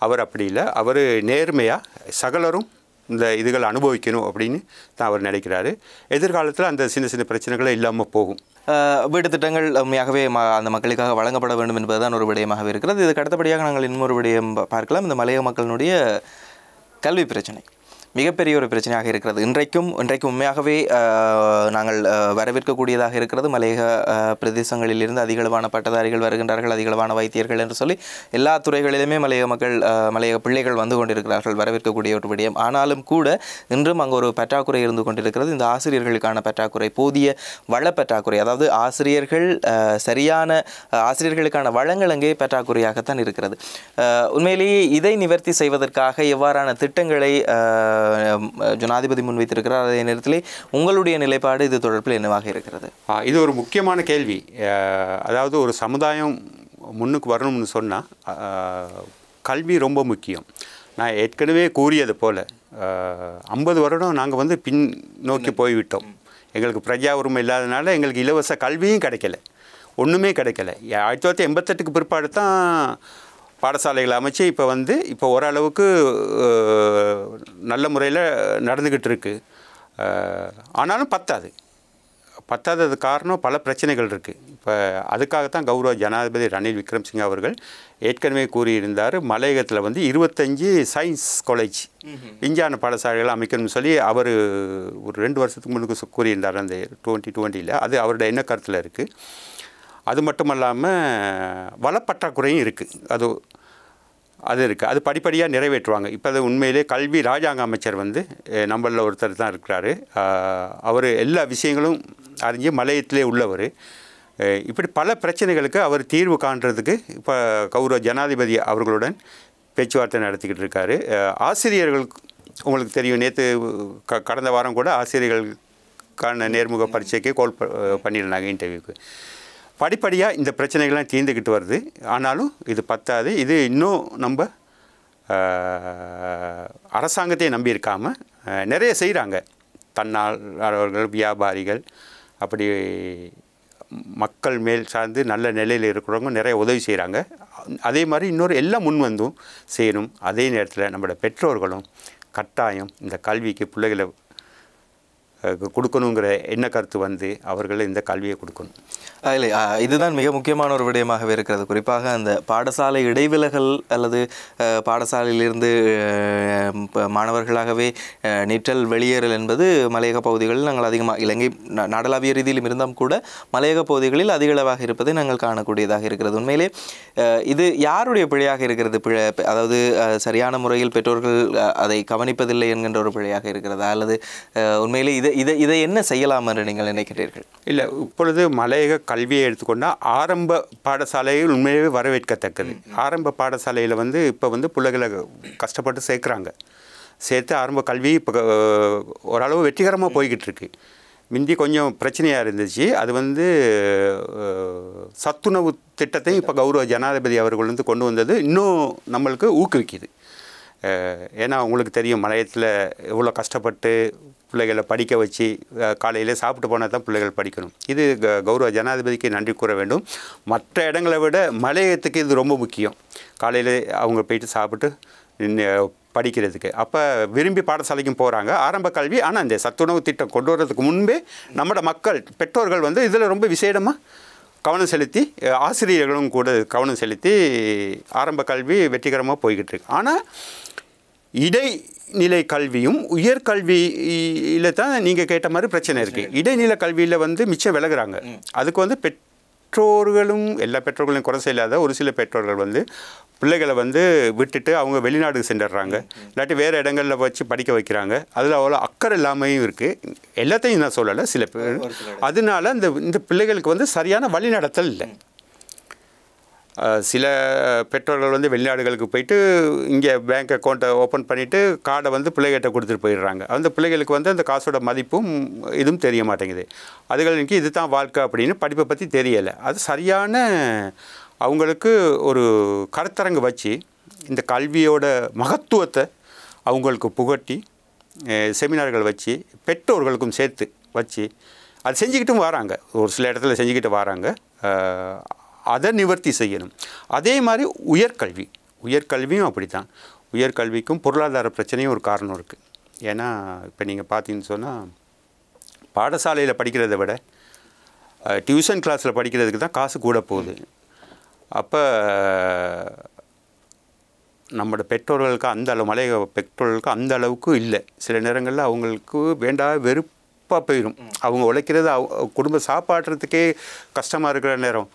அவர் அப்படி இல்லை, அவர் நேர்மையாக சகலரும் இந்த இதுகளை அனுபவிக்கணும் அப்படின்னு தான் அவர் நினைக்கிறாரு. எதிர்காலத்தில் அந்த சின்ன பிரச்சனைகளை இல்லாமல் போகும். வீட்டு திட்டங்கள் உண்மையாகவே அந்த மக்களுக்காக வழங்கப்பட வேண்டும் என்பதுதான் ஒரு விடயமாகவே இருக்கிறது. இதுக்கு அடுத்தபடியாக நாங்கள் இன்னொரு விடயம் பார்க்கலாம். இந்த மலையக மக்களினுடைய கல்வி பிரச்சனை மிகப்பெரிய ஒரு பிரச்சனையாக இருக்கிறது. இன்றைக்கும் உண்மையாகவே நாங்கள் வரவேற்கக்கூடியதாக இருக்கிறது. மலையக பிரதேசங்களிலிருந்து அதிகளவான பட்டதாரிகள் வருகின்றார்கள், அதிகளவான வைத்தியர்கள் என்று சொல்லி எல்லா துறைகளிலுமே மலையக மக்கள் மலையக பிள்ளைகள் வந்து கொண்டிருக்கிறார்கள், வரவேற்கக்கூடிய ஒரு விடயம். ஆனாலும் கூட இன்றும் அங்கு ஒரு பற்றாக்குறை இருந்து கொண்டிருக்கிறது. இந்த ஆசிரியர்களுக்கான பற்றாக்குறை, போதிய வள பற்றாக்குறை, அதாவது சரியான ஆசிரியர்களுக்கான வளங்கள் அங்கே பற்றாக்குறையாகத்தான் இருக்கிறது. உண்மையிலேயே இதை நிவர்த்தி செய்வதற்காக எவ்வாறான திட்டங்களை ஜனாதிபதி முன்வைத்திருக்கிறார், அதே நேரத்தில் உங்களுடைய நிலைப்பாடு இது தொடர்பில் என்னவாக இருக்கிறது? இது ஒரு முக்கியமான கேள்வி. அதாவது ஒரு சமுதாயம் முன்னுக்கு வரணும்னு சொன்னால் கல்வி ரொம்ப முக்கியம். நான் ஏற்கனவே கூறியது போல் 50 வருடம் நாங்கள் வந்து பின் நோக்கி போய்விட்டோம். எங்களுக்கு பிரஜா உரிமை இல்லாதனால எங்களுக்கு இலவச கல்வியும் கிடைக்கல, ஒன்றுமே கிடைக்கல. 1988க்கு பிற்பாடு தான் பாடசாலைகளை அமைச்சு இப்போ ஓரளவுக்கு நல்ல முறையில் நடந்துக்கிட்டு இருக்கு. ஆனாலும் பத்தாதது காரணம் பல பிரச்சனைகள் இருக்குது. இப்போ அதுக்காகத்தான் கௌரவ ஜனாதிபதி ரணில் விக்ரமசிங்கே அவர்கள் ஏற்கனவே கூறியிருந்தார், மலையகத்தில் 25 சயின்ஸ் காலேஜ் விஞ்ஞான பாடசாலைகளை அமைக்கணும்னு சொல்லி அவர் ஒரு 2 வருஷத்துக்கு முன்னுக்கு கூறியிருந்தார் அந்த 2020. அது அவருடைய எண்ண கருத்தில் இருக்குது. அது மட்டும் இல்லாமல் வளப்பற்றாக்குறையும் இருக்குது. அது இருக்குது. அது படிப்படியாக நிறைவேற்றுவாங்க. இப்போ அது உண்மையிலே கல்வி ராஜாங்க அமைச்சர் நம்மளில் ஒருத்தர் தான் இருக்கிறாரு. அவர் எல்லா விஷயங்களும் அறிஞ்சு மலையத்திலே உள்ளவர். இப்படி பல பிரச்சனைகளுக்கு அவர் தீர்வு காண்றதுக்கு இப்போ கௌரவ ஜனாதிபதி அவர்களுடன் பேச்சுவார்த்தை நடத்திக்கிட்டு இருக்காரு. ஆசிரியர்களுக்கு உங்களுக்கு தெரியும், நேற்று கடந்த வாரம் கூட ஆசிரியர்களுக்கான நேர்முக பரீட்சைக்கு கால் பண்ணியிருந்தாங்க, இன்டர்வியூக்கு. படிப்படியாக இந்த பிரச்சனைகள்லாம் தீர்ந்துக்கிட்டு வருது. ஆனாலும் இது பத்தாது. இது இன்னும் நம்ம அரசாங்கத்தை நம்பி இருக்காமல் நிறைய செய்கிறாங்க. தன்னாளர்கள், வியாபாரிகள், அப்படி மக்கள் மேல் சார்ந்து நல்ல நிலையில் இருக்கிறவங்க நிறைய உதவி செய்கிறாங்க. அதே மாதிரி இன்னொரு எல்லாம் முன் வந்தும் செய்யணும். அதே நேரத்தில் நம்மளோட பெற்றோர்களும் கட்டாயம் இந்த கல்விக்கு பிள்ளைகளை கொடுக்கணுங்கிற என்ன கருத்து அவர்கள் இந்த கல்வியை கொடுக்கணும். இல்லை, இதுதான் மிக முக்கியமான ஒரு விடயமாகவே இருக்கிறது. குறிப்பாக அந்த பாடசாலை இடைவிலகல் அல்லது பாடசாலையிலிருந்து மாணவர்களாகவே நிற்றல் வெளியேறல் என்பது மலையக பகுதிகளில் நாங்கள் அதிகமாக, இலங்கை நாடளாவிய ரீதியிலும் இருந்தாலும் கூட மலையக பகுதிகளில் அதிகளவாக இருப்பதை நாங்கள் காணக்கூடியதாக இருக்கிறது. உண்மையிலே இது யாருடைய பிழையாக இருக்கிறது? அதாவது சரியான முறையில் பெற்றோர்கள் அதை கவனிப்பதில்லை என்கின்ற ஒரு பிழையாக இருக்கிறதா, அல்லது உண்மையிலே இதை என்ன செய்யலாம் என்று நீங்கள் நினைக்கிறீர்கள்? இல்லை, இப்பொழுது மலையக கல்வியை எடுத்துக்கொண்டால் ஆரம்ப பாடசாலைகள் உண்மையாகவே வரவேற்கத்தக்கது. ஆரம்ப பாடசாலையில் இப்போ பிள்ளைகளை கஷ்டப்பட்டு சேர்த்து ஆரம்ப கல்வி இப்போ ஓரளவு வெற்றிகரமாக போய்கிட்டு இருக்கு. முந்தி கொஞ்சம் பிரச்சனையாக இருந்துச்சு. அது சத்துணவு திட்டத்தையும் இப்போ கௌரவ ஜனாதிபதி அவர்கள் கொண்டு வந்தது இன்னும் நம்மளுக்கு ஊக்குவிக்குது. ஏன்னா உங்களுக்கு தெரியும், மலையத்தில் எவ்வளோ கஷ்டப்பட்டு பிள்ளைகளை படிக்க வச்சு காலையில் சாப்பிட்டு போனால் தான் பிள்ளைகள் படிக்கணும். இது கௌரவ ஜனாதிபதிக்கு நன்றி கூற வேண்டும். மற்ற இடங்களை விட மலையத்துக்கு இது ரொம்ப முக்கியம். காலையில் அவங்க போயிட்டு சாப்பிட்டு படிக்கிறதுக்கு அப்போ விரும்பி பாடசாலைக்கும் போகிறாங்க, ஆரம்ப கல்வி. ஆனால் இந்த சத்துணவு திட்டம் கொண்டு வர்றதுக்கு முன்பே நம்மளோட மக்கள் பெற்றோர்கள் இதில் ரொம்ப விசேடமாக கவனம் செலுத்தி, ஆசிரியர்களும் கூட கவனம் செலுத்தி ஆரம்ப கல்வி வெற்றிகரமாக போய்கிட்டு இருக்கு. ஆனால் இடைநிலை கல்வியும் உயர்கல்வியில் தான் நீங்கள் கேட்ட மாதிரி பிரச்சனை இருக்குது. இடைநிலை கல்வியில் மிச்சம் விலகுறாங்க. அதுக்கு பெற்றோர்களும், எல்லா பெற்றோர்களையும் குறை செய்யாத ஒரு சில பெற்றோர்கள் பிள்ளைகளை விட்டுட்டு அவங்க வெளிநாடுக்கு சென்றுடுறாங்க, இல்லாட்டி வேறு இடங்களில் வச்சு படிக்க வைக்கிறாங்க. அதில் அவ்வளோ அக்கறை இல்லாமையும் இருக்குது. எல்லாத்தையும் நான் சொல்லலை, சில பேர். அதனால இந்த பிள்ளைகளுக்கு சரியான வழிநடத்தல் இல்லை. சில பெற்றோர்கள் வெளிநாடுகளுக்கு போயிட்டு இங்கே பேங்க் அக்கௌண்ட்டை ஓப்பன் பண்ணிவிட்டு கார்டை பிள்ளைகிட்ட கொடுத்துட்டு போயிடுறாங்க. அந்த பிள்ளைகளுக்கு அந்த காசோட மதிப்பும் இதுவும் தெரிய மாட்டேங்குது. அதுகளுக்கு இது தான் வாழ்க்கை அப்படின்னு படிப்பை பற்றி தெரியலை. அது சரியான அவங்களுக்கு ஒரு கருத்தரங்கு வச்சு இந்த கல்வியோட மகத்துவத்தை அவங்களுக்கு புகட்டி செமினார்கள் வச்சு பெற்றோர்களுக்கும் சேர்த்து வச்சு அது செஞ்சுக்கிட்டும் வராங்க. ஒரு சில இடத்துல செஞ்சுக்கிட்டு வராங்க. அதை நிவர்த்தி செய்யணும். அதே மாதிரி உயர்கல்வியும் அப்படி தான். உயர்கல்விக்கும் பொருளாதார பிரச்சனையும் ஒரு காரணம் இருக்குது. ஏன்னா இப்போ நீங்கள் பார்த்தீங்கன்னு சொன்னால் பாடசாலையில் படிக்கிறதை விட டியூஷன் கிளாஸில் படிக்கிறதுக்கு தான் காசு கூட போகுது. அப்போ நம்மளோட பெற்றோர்களுக்கு அந்த அளவு மலைய பெற்றோர்களுக்கு அந்த அளவுக்கு இல்லை. சில நேரங்களில் அவங்களுக்கு வேண்டாத வெறுப்பாக போயிடும். அவங்க உழைக்கிறது குடும்ப சாப்பாடுறதுக்கே கஷ்டமாக இருக்கிற நேரம்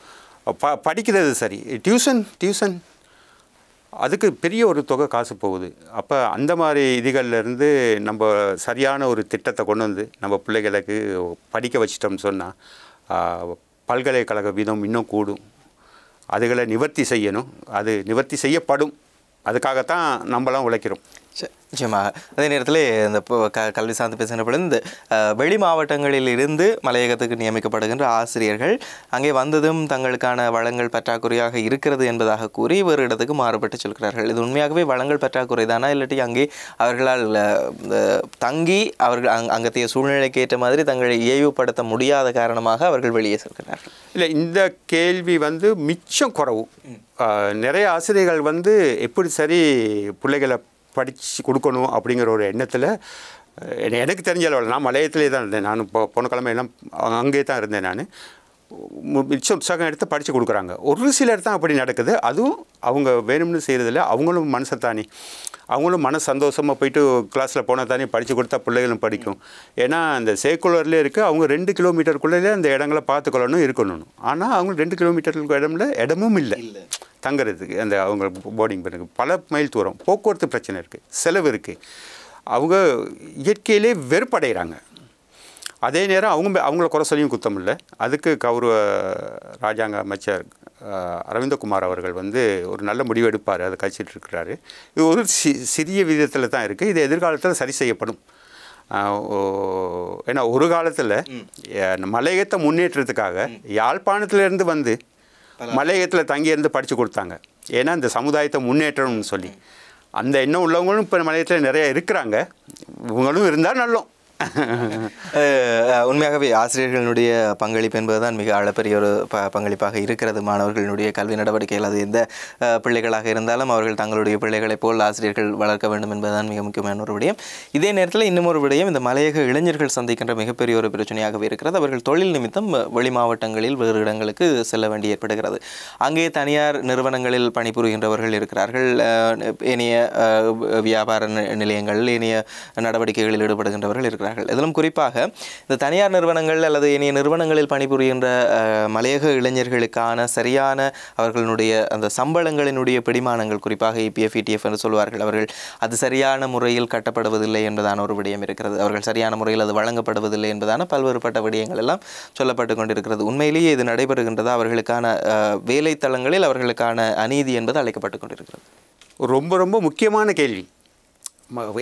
படிக்கிறது சரி, டியூஷன் அதுக்கு பெரிய ஒரு தொகை காசு போகுது. அப்போ அந்த மாதிரி இதுகள்லேருந்து நம்ம சரியான ஒரு திட்டத்தை கொண்டு வந்து நம்ம பிள்ளைகளுக்கு படிக்க வச்சிட்டோம்னு சொன்னால் பல்கலைக்கழக வீதம் இன்னும் கூடும். அதுகளை நிவர்த்தி செய்யணும். அது நிவர்த்தி செய்யப்படும். அதுக்காகத்தான் நம்மளாம் உழைக்கிறோம். நிச்சயமாக. அதே நேரத்தில் இந்த கல்வி சார்ந்து பேசுகிற பொழுது இந்த வெளி மாவட்டங்களில் இருந்து மலையகத்துக்கு நியமிக்கப்படுகின்ற ஆசிரியர்கள் அங்கே வந்ததும் தங்களுக்கான வளங்கள் பற்றாக்குறையாக இருக்கிறது என்பதாக கூறி வேறு இடத்துக்கு மாறுபட்டு செல்கிறார்கள். இது உண்மையாகவே வளங்கள் பற்றாக்குறை தானா, இல்லாட்டி அங்கே அவர்களால் தங்கி அவர்கள் அங்கத்தைய சூழ்நிலைக்கு ஏற்ற மாதிரி தங்களை இயல்புப்படுத்த முடியாத காரணமாக அவர்கள் வெளியே செல்கிறார்கள்? இல்லை, இந்த கேள்வி மிச்சம் குறவு. நிறைய ஆசிரியர்கள் எப்படி சரி பிள்ளைகளை படித்து கொடுக்கணும் அப்படிங்கிற ஒரு எண்ணத்தில் எனக்கு தெரிஞ்ச அளவில் நான் மலையத்திலே தான் இருந்தேன். நான் இப்போ போன கிழமை எல்லாம் அங்கே தான் இருந்தேன். நான் மிச்சம் உற்சாகம் எடுத்து படித்து கொடுக்குறாங்க. ஒரு சிலர் தான் அப்படி நடக்குது. அதுவும் அவங்க வேணும்னு செய்கிறதில்ல. அவங்களும் மனசைத்தானே, அவங்களும் மன சந்தோஷமாக போயிட்டு கிளாஸில் போனால் தானே படித்து கொடுத்தா பிள்ளைகளும் படிக்கும். ஏன்னா அந்த சேக்குலர்லேயே இருக்குது. அவங்க 2 கிலோமீட்டருக்குள்ளே அந்த இடங்களை பார்த்துக்கொள்ளணும் இருக்கணும். ஆனால் அவங்க 2 கிலோமீட்டருக்கு இடமும் இல்லை தங்குறதுக்கு. அந்த அவங்க போர்டிங் பண்ணுறது பல மைல் தூரம், போக்குவரத்து பிரச்சனை இருக்குது, செலவு இருக்குது. அவங்க இயற்கையிலே வெறுப்படைகிறாங்க. அதே நேரம் அவங்கள குறை சொல்லியும் குத்தம் இல்லை. அதுக்கு கௌரவ ராஜாங்க அமைச்சர் அரவிந்தகுமார் அவர்கள் ஒரு நல்ல முடிவு எடுப்பார். அதை கழிச்சிட்டு இருக்கிறாரு. இது ஒரு சிறிய விதத்தில் தான் இருக்குது. இது எதிர்காலத்தில் சரி செய்யப்படும். ஏன்னா ஒரு காலத்தில் மலையகத்தை முன்னேற்றத்துக்காக யாழ்ப்பாணத்திலேருந்து மலையகத்தில் தங்கியிருந்து படித்து கொடுத்தாங்க. ஏன்னா இந்த சமுதாயத்தை முன்னேற்றணும்னு சொல்லி அந்த எண்ணம் உள்ளவங்களும் இப்போ மலையகத்தில் நிறைய இருக்கிறாங்க. இவங்களும் இருந்தால் நல்லோம். உண்மையாகவே ஆசிரியர்களுடைய பங்களிப்பு என்பதுதான் மிக அளப்பரிய ஒரு பங்களிப்பாக இருக்கிறது. மாணவர்களுடைய கல்வி நடவடிக்கைகள் அது எந்த பிள்ளைகளாக இருந்தாலும் அவர்கள் தங்களுடைய பிள்ளைகளைப் போல் ஆசிரியர்கள் வளர்க்க வேண்டும் என்பதுதான் மிக முக்கியமான ஒரு விடயம். இதே நேரத்தில் இன்னும் ஒரு விடயம், இந்த மலையக இளைஞர்கள் சந்திக்கின்ற மிகப்பெரிய ஒரு பிரச்சனையாகவே இருக்கிறது. அவர்கள் தொழில் நிமித்தம் வெளி மாவட்டங்களில் வேறு இடங்களுக்கு செல்ல வேண்டி ஏற்படுகிறது. அங்கே தனியார் நிறுவனங்களில் பணிபுரிகின்றவர்கள் இருக்கிறார்கள். ஏனைய வியாபார நிலையங்கள், ஏனைய நடவடிக்கைகளில் ஈடுபடுகின்றவர்கள் இருக்கிறார்கள். இதிலும் குறிப்பாக இந்த தனியார் நிறுவனங்கள் அல்லது இனிய நிறுவனங்களில் பணிபுரிகின்ற மலையக இளைஞர்களுக்கான சரியான அவர்களுடைய அந்த சம்பளங்களினுடைய பிடிமானங்கள், குறிப்பாக EPF ETF என்று சொல்வார்கள், அவர்கள் அது சரியான முறையில் கட்டப்படுவதில்லை என்பதான ஒரு விடயம் இருக்கிறது. அவர்கள் சரியான முறையில் அது வழங்கப்படுவதில்லை என்பதான பல்வேறுபட்ட விடயங்கள் எல்லாம் சொல்லப்பட்டு கொண்டிருக்கிறது. உண்மையிலேயே இது நடைபெறுகின்றதா? அவர்களுக்கான வேலைத்தளங்களில் அவர்களுக்கான அநீதி என்பது அழைக்கப்பட்டு கொண்டிருக்கிறது. ரொம்ப ரொம்ப முக்கியமான கேள்வி.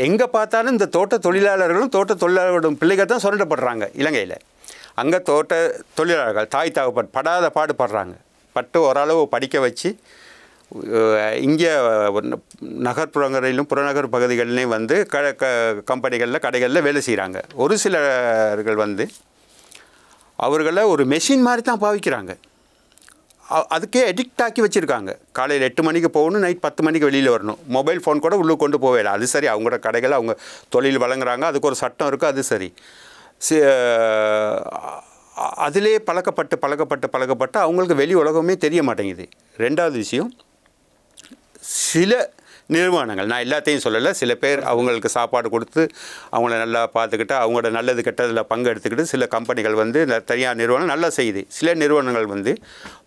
எங்கே பார்த்தாலும் இந்த தோட்ட தொழிலாளர்களும் தோட்ட தொழிலாளர்களும் பிள்ளைகள் தான் சுரண்டப்படுறாங்க இலங்கையில். அங்கே தோட்ட தொழிலாளர்கள் தாய் படாத பாடுபடுறாங்க. பட்டு ஓரளவு படிக்க வச்சு இங்கே நகர்ப்புறங்களிலும் புறநகர் பகுதிகளிலையும் கம்பெனிகளில் கடைகளில் வேலை செய்கிறாங்க. ஒரு சிலர்கள் அவர்களை ஒரு மெஷின் மாதிரி தான் பாவிக்கிறாங்க. அதுக்கே எடிக்ட் ஆக்கி வச்சுருக்காங்க. காலையில் 8 மணிக்கு போகணும், நைட் 10 மணிக்கு வெளியில் வரணும். மொபைல் ஃபோன் கூட உள்ளே கொண்டு போவேல. அது சரி, அவங்களோட கடைகளை அவங்க தொழில் வழங்குறாங்க. அதுக்கு ஒரு சட்டம் இருக்குது, அது சரி. அதிலே பழக்கப்பட்டு அவங்களுக்கு வெளி உலகமே தெரிய மாட்டேங்குது. ரெண்டாவது விஷயம், சில நிறுவனங்கள், நான் எல்லாத்தையும் சொல்லலை, சில பேர் அவங்களுக்கு சாப்பாடு கொடுத்து அவங்கள நல்லா பார்த்துக்கிட்டு அவங்களோட நல்லது கெட்டதில் பங்கு எடுத்துக்கிட்டு சில கம்பெனிகள் தனியார் நிறுவனம் நல்லா செய்யுது. சில நிறுவனங்கள்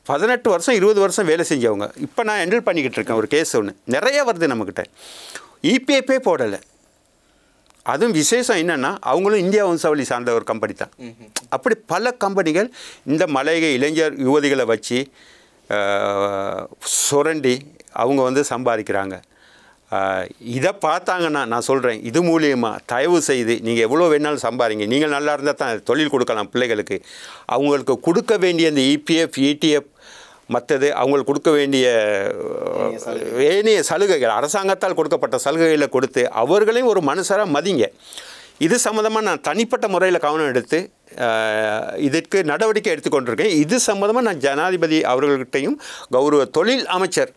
18 வருஷம் 20 வருஷம் வேலை செஞ்சவங்க. இப்போ நான் ஹேண்டில் பண்ணிக்கிட்டு இருக்கேன் ஒரு கேஸ் ஒன்று, நிறைய வருது நம்மக்கிட்ட. EPFே போடலை. அதுவும் விசேஷம் என்னென்னா அவங்களும் இந்தியா வம்சாவளி சார்ந்த ஒரு கம்பெனி தான். அப்படி பல கம்பெனிகள் இந்த மலையக இளைஞர் யுவதிகளை வச்சு சுரண்டி அவங்க சம்பாதிக்கிறாங்க. இதை பார்த்தாங்கன்னா நான் சொல்கிறேன், இது மூலியமாக தயவு செய்து நீங்கள் எவ்வளோ வேணாலும் சம்பாதிங்க. நீங்கள் நல்லா இருந்தால் தான் தொழில் கொடுக்கலாம் பிள்ளைகளுக்கு. அவங்களுக்கு கொடுக்க வேண்டிய அந்த EPF ETF மற்றது அவங்களுக்கு கொடுக்க வேண்டிய ஏனைய சலுகைகள், அரசாங்கத்தால் கொடுக்கப்பட்ட சலுகைகளை கொடுத்து அவர்களையும் ஒரு மனுஷராக மதிங்க. இது சம்மந்தமாக நான் தனிப்பட்ட முறையில் கவனம் எடுத்து இதற்கு நடவடிக்கை எடுத்துக்கொண்டிருக்கேன். இது சம்மந்தமாக நான் ஜனாதிபதி அவர்கள்கிட்டையும் கௌரவ தொழில் அமைச்சர்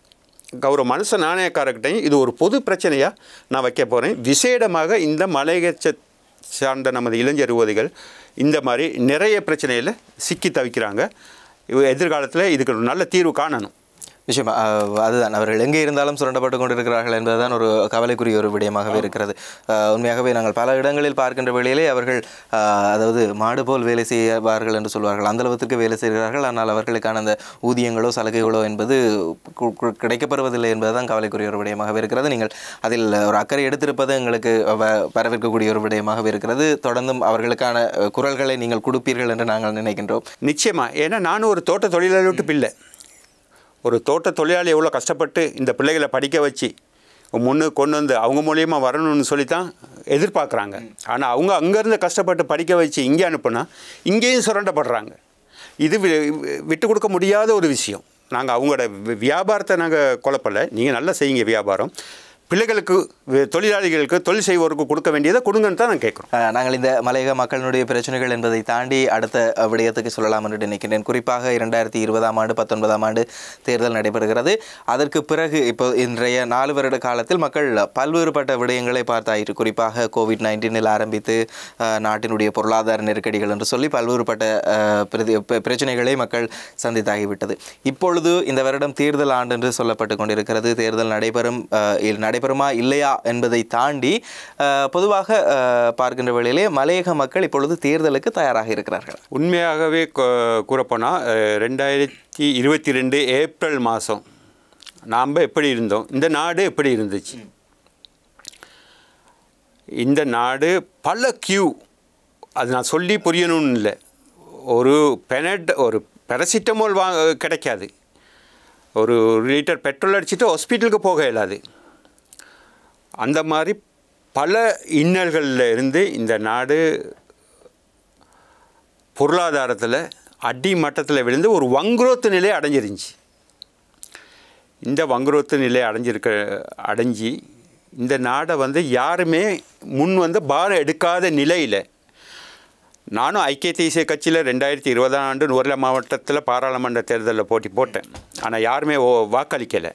கௌரவ மனுஷ நாணயக்காரர்கிட்டையும் இது ஒரு பொது பிரச்சனையாக நான் வைக்க போகிறேன். விசேடமாக இந்த மலையக சார்ந்த நமது இளைஞர் யுவதிகள் இந்த மாதிரி நிறைய பிரச்சனையில் சிக்கி தவிக்கிறாங்க. எதிர்காலத்தில் இதுக்கு ஒரு நல்ல தீர்வு காணணும். நிச்சயமா அதுதான், அவர்கள் எங்கே இருந்தாலும் சுரண்டப்பட்டு கொண்டிருக்கிறார்கள் என்பதுதான் ஒரு கவலைக்குரிய ஒரு விடயமாகவே இருக்கிறது. உண்மையாகவே நாங்கள் பல இடங்களில் பார்க்கின்ற வேளையிலே அவர்கள் அதாவது மாடு போல் வேலை செய்வார்கள் என்று சொல்வார்கள். அந்த அளவுக்கு வேலை செய்கிறார்கள். ஆனால் அவர்களுக்கான அந்த ஊதியங்களோ சலுகைகளோ என்பது கிடைக்கப்பெறுவதில்லை என்பதுதான் கவலைக்குரிய ஒரு விடயமாகவே இருக்கிறது. நீங்கள் அதில் ஒரு அக்கறை எடுத்திருப்பது எங்களுக்கு வரவேற்கக்கூடிய ஒரு விடயமாகவே இருக்கிறது. தொடர்ந்தும் அவர்களுக்கான குரல்களை நீங்கள் கொடுப்பீர்கள் என்று நாங்கள் நினைக்கின்றோம். நிச்சயமாக. ஏன்னா நானும் ஒரு தோட்ட தொழிலாளி விட்டு பிள்ளை. ஒரு தோட்ட தொழிலாளி எவ்வளோ கஷ்டப்பட்டு இந்த பிள்ளைகளை படிக்க வச்சு முன்னுக்கு கொண்டு வந்து அவங்க மூலியமாக வரணும்னு சொல்லி தான் எதிர்பார்க்குறாங்க. ஆனால் அவங்க அங்கேருந்து கஷ்டப்பட்டு படிக்க வச்சு இங்கே அனுப்புனா இங்கேயும் சுரண்டப்படுறாங்க. இது விட்டு கொடுக்க முடியாத ஒரு விஷயம். நாங்கள் அவங்களோட வியாபாரத்தை நாங்கள் குழப்பலை. நீங்கள் நல்லா செய்யுங்க வியாபாரம். பிள்ளைகளுக்கு தொழிலாளிகளுக்கு தொழில் செய்வோருக்கு கொடுக்க வேண்டியதை கொடுங்கன்னு தான் நான் கேட்குறோம். நாங்கள் இந்த மலையக மக்களினுடைய பிரச்சனைகள் என்பதை தாண்டி அடுத்த விடயத்துக்கு சொல்லலாம் என்று நினைக்கிறேன். குறிப்பாக 2020ஆம் ஆண்டு 19ஆம் ஆண்டு தேர்தல் நடைபெறுகிறது. அதற்கு பிறகு இப்போ இன்றைய 4 வருட காலத்தில் மக்கள் பல்வேறுபட்ட விடயங்களை பார்த்தாயிற்று. குறிப்பாக COVID-19 ஆரம்பித்து நாட்டினுடைய பொருளாதார நெருக்கடிகள் என்று சொல்லி பல்வேறுபட்ட பிரச்சனைகளை மக்கள் சந்தித்தாகிவிட்டது. இப்பொழுது இந்த வருடம் தேர்தல் ஆண்டு என்று சொல்லப்பட்டு கொண்டிருக்கிறது. தேர்தல் நடைபெறுமா இல்லையா என்பதை தாண்டி பொதுவாக பார்க்கின்ற வேளையிலே மலையக மக்கள் இப்பொழுது தேர்தலுக்கு தயாராக இருக்கிறார்கள். உண்மையாகவே கூறப்போனால் 2022 ஏப்ரல் மாதம் நாம் எப்படி இருந்தோம், இந்த நாடு எப்படி இருந்துச்சு? இந்த நாடு பல கியூ, அது நான் சொல்லி புரியணும்னு இல்லை. ஒரு பேராசிட்டமால் கிடைக்காது. ஒரு லிட்டர் பெட்ரோல் அடிச்சுட்டு ஹாஸ்பிட்டலுக்கு போக இயலாது. அந்த மாதிரி பல இன்னல்களில் இருந்து இந்த நாடு பொருளாதாரத்தில் அடிமட்டத்தில் விழுந்து ஒரு வங்குரோத்து நிலையை அடைஞ்சிருந்துச்சு. இந்த வங்குரோத்து நிலையை அடைஞ்சி இந்த நாடை யாருமே முன் பாரம் எடுக்காத நிலையில், நானும் ஐக்கிய தேசிய கட்சியில் 2020ஆம் ஆண்டு நுவரெலியா மாவட்டத்தில் பாராளுமன்ற தேர்தலில் போட்டேன். ஆனால் யாருமே வாக்களிக்கலை.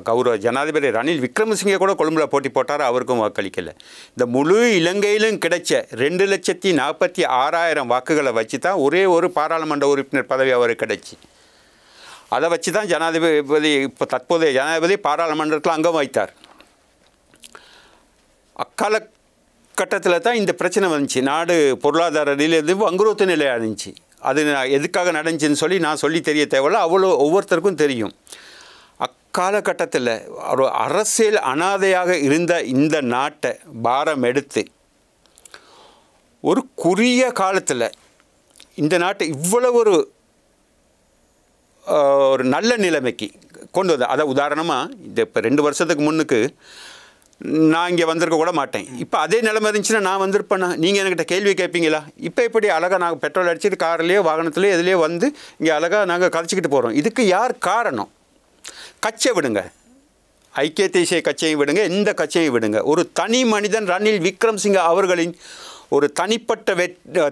கௌரவ ஜனாதிபதி ரணில் விக்ரமசிங்கே கூட கொழும்புல போட்டி போட்டார், அவருக்கும் வாக்களிக்கலை. இந்த முழு இலங்கையிலும் கிடைச்ச 2,46,000 வாக்குகளை வச்சு தான் ஒரே ஒரு பாராளுமன்ற உறுப்பினர் பதவி அவருக்கு கிடைச்சி. அதை வச்சு தான் ஜனாதிபதி இப்போ தற்போதைய ஜனாதிபதி பாராளுமன்றத்தில் அங்கம் வைத்தார். அக்காலகட்டத்தில் தான் இந்த பிரச்சனை வந்துச்சு. நாடு பொருளாதார நிலையிலிருந்து வங்குரோத்து நிலை அடைஞ்சி. அது எதுக்காக நடந்துச்சுன்னு சொல்லி நான் சொல்லி தெரிய தேவையில்ல, அவ்வளோ ஒவ்வொருத்தருக்கும் தெரியும். அக்காலகட்டத்தில் ஒரு அரசியல் அனாதையாக இருந்த இந்த நாட்டை பாரம் எடுத்து ஒரு குறுகிய காலத்தில் இந்த நாட்டை இவ்வளவு ஒரு நல்ல நிலைமைக்கு கொண்டு வந்த. அதை உதாரணமாக இந்த இப்போ 2 வருஷத்துக்கு முன்னுக்கு நான் இங்கே வந்திருக்க கூட மாட்டேன். இப்போ அதே நிலைமை இருந்துச்சுன்னா நான் வந்திருப்பேன்னா நீங்கள் என்கிட்ட கேள்வி கேட்பீங்களா? இப்போ எப்படி அழகாக நாங்கள் பெட்ரோல் அடிச்சுட்டு கார்லேயோ வாகனத்துலேயோ எதுலேயோ இங்கே அழகாக நாங்கள் கதைச்சிக்கிட்டு போகிறோம். இதுக்கு யார் காரணம்? கட்சியை விடுங்க, ஐக்கிய தேசிய கட்சியை விடுங்க, எந்த கட்சியை விடுங்க. ஒரு தனி மனிதன் ரணில் விக்ரமசிங்கே அவர்களின் ஒரு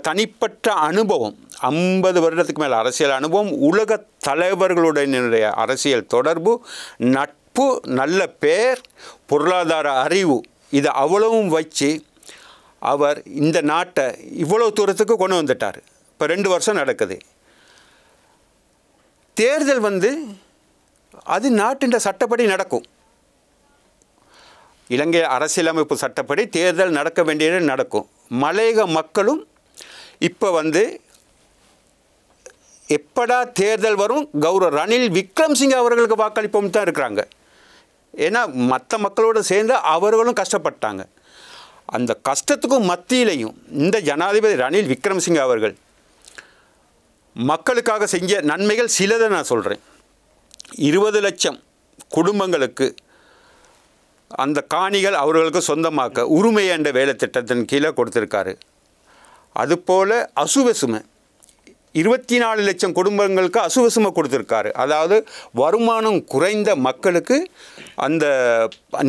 தனிப்பட்ட அனுபவம், 50 வருடத்துக்கு மேலே அரசியல் அனுபவம், உலக தலைவர்களுடைய அரசியல் தொடர்பு, நட்பு, நல்ல பேர், பொருளாதார அறிவு, இது அவ்வளவும் வச்சு அவர் இந்த நாட்டை இவ்வளோ தூரத்துக்கு கொண்டு வந்துட்டார். இப்போ 2 வருஷம் நடக்குது. தேர்தல் அது நாட்டின் சட்டப்படி நடக்கும். இலங்கை அரசியலமைப்பு சட்டப்படி தேர்தல் நடக்க வேண்டியது நடக்கும். மலையக மக்களும் இப்போ எப்படா தேர்தல் வரும், கௌரவ ரணில் விக்ரமசிங்கே அவர்களுக்கு வாக்களிப்போம் தான் இருக்கிறாங்க. ஏன்னா மற்ற மக்களோடு சேர்ந்து அவர்களும் கஷ்டப்பட்டாங்க. அந்த கஷ்டத்துக்கும் மத்தியிலையும் இந்த ஜனாதிபதி ரணில் விக்ரமசிங்கே அவர்கள் மக்களுக்காக செஞ்ச நன்மைகள் சிலதை நான் சொல்கிறேன். 20 லட்சம் குடும்பங்களுக்கு அந்த காணிகள் அவர்களுக்கு சொந்தமாக்க உரிமை என்ற வேலை திட்டத்தின் கீழே கொடுத்துருக்காரு. அதுபோல் அசுவசுமை 24 லட்சம் குடும்பங்களுக்கு அசுவசுமை கொடுத்துருக்காரு. அதாவது வருமானம் குறைந்த மக்களுக்கு அந்த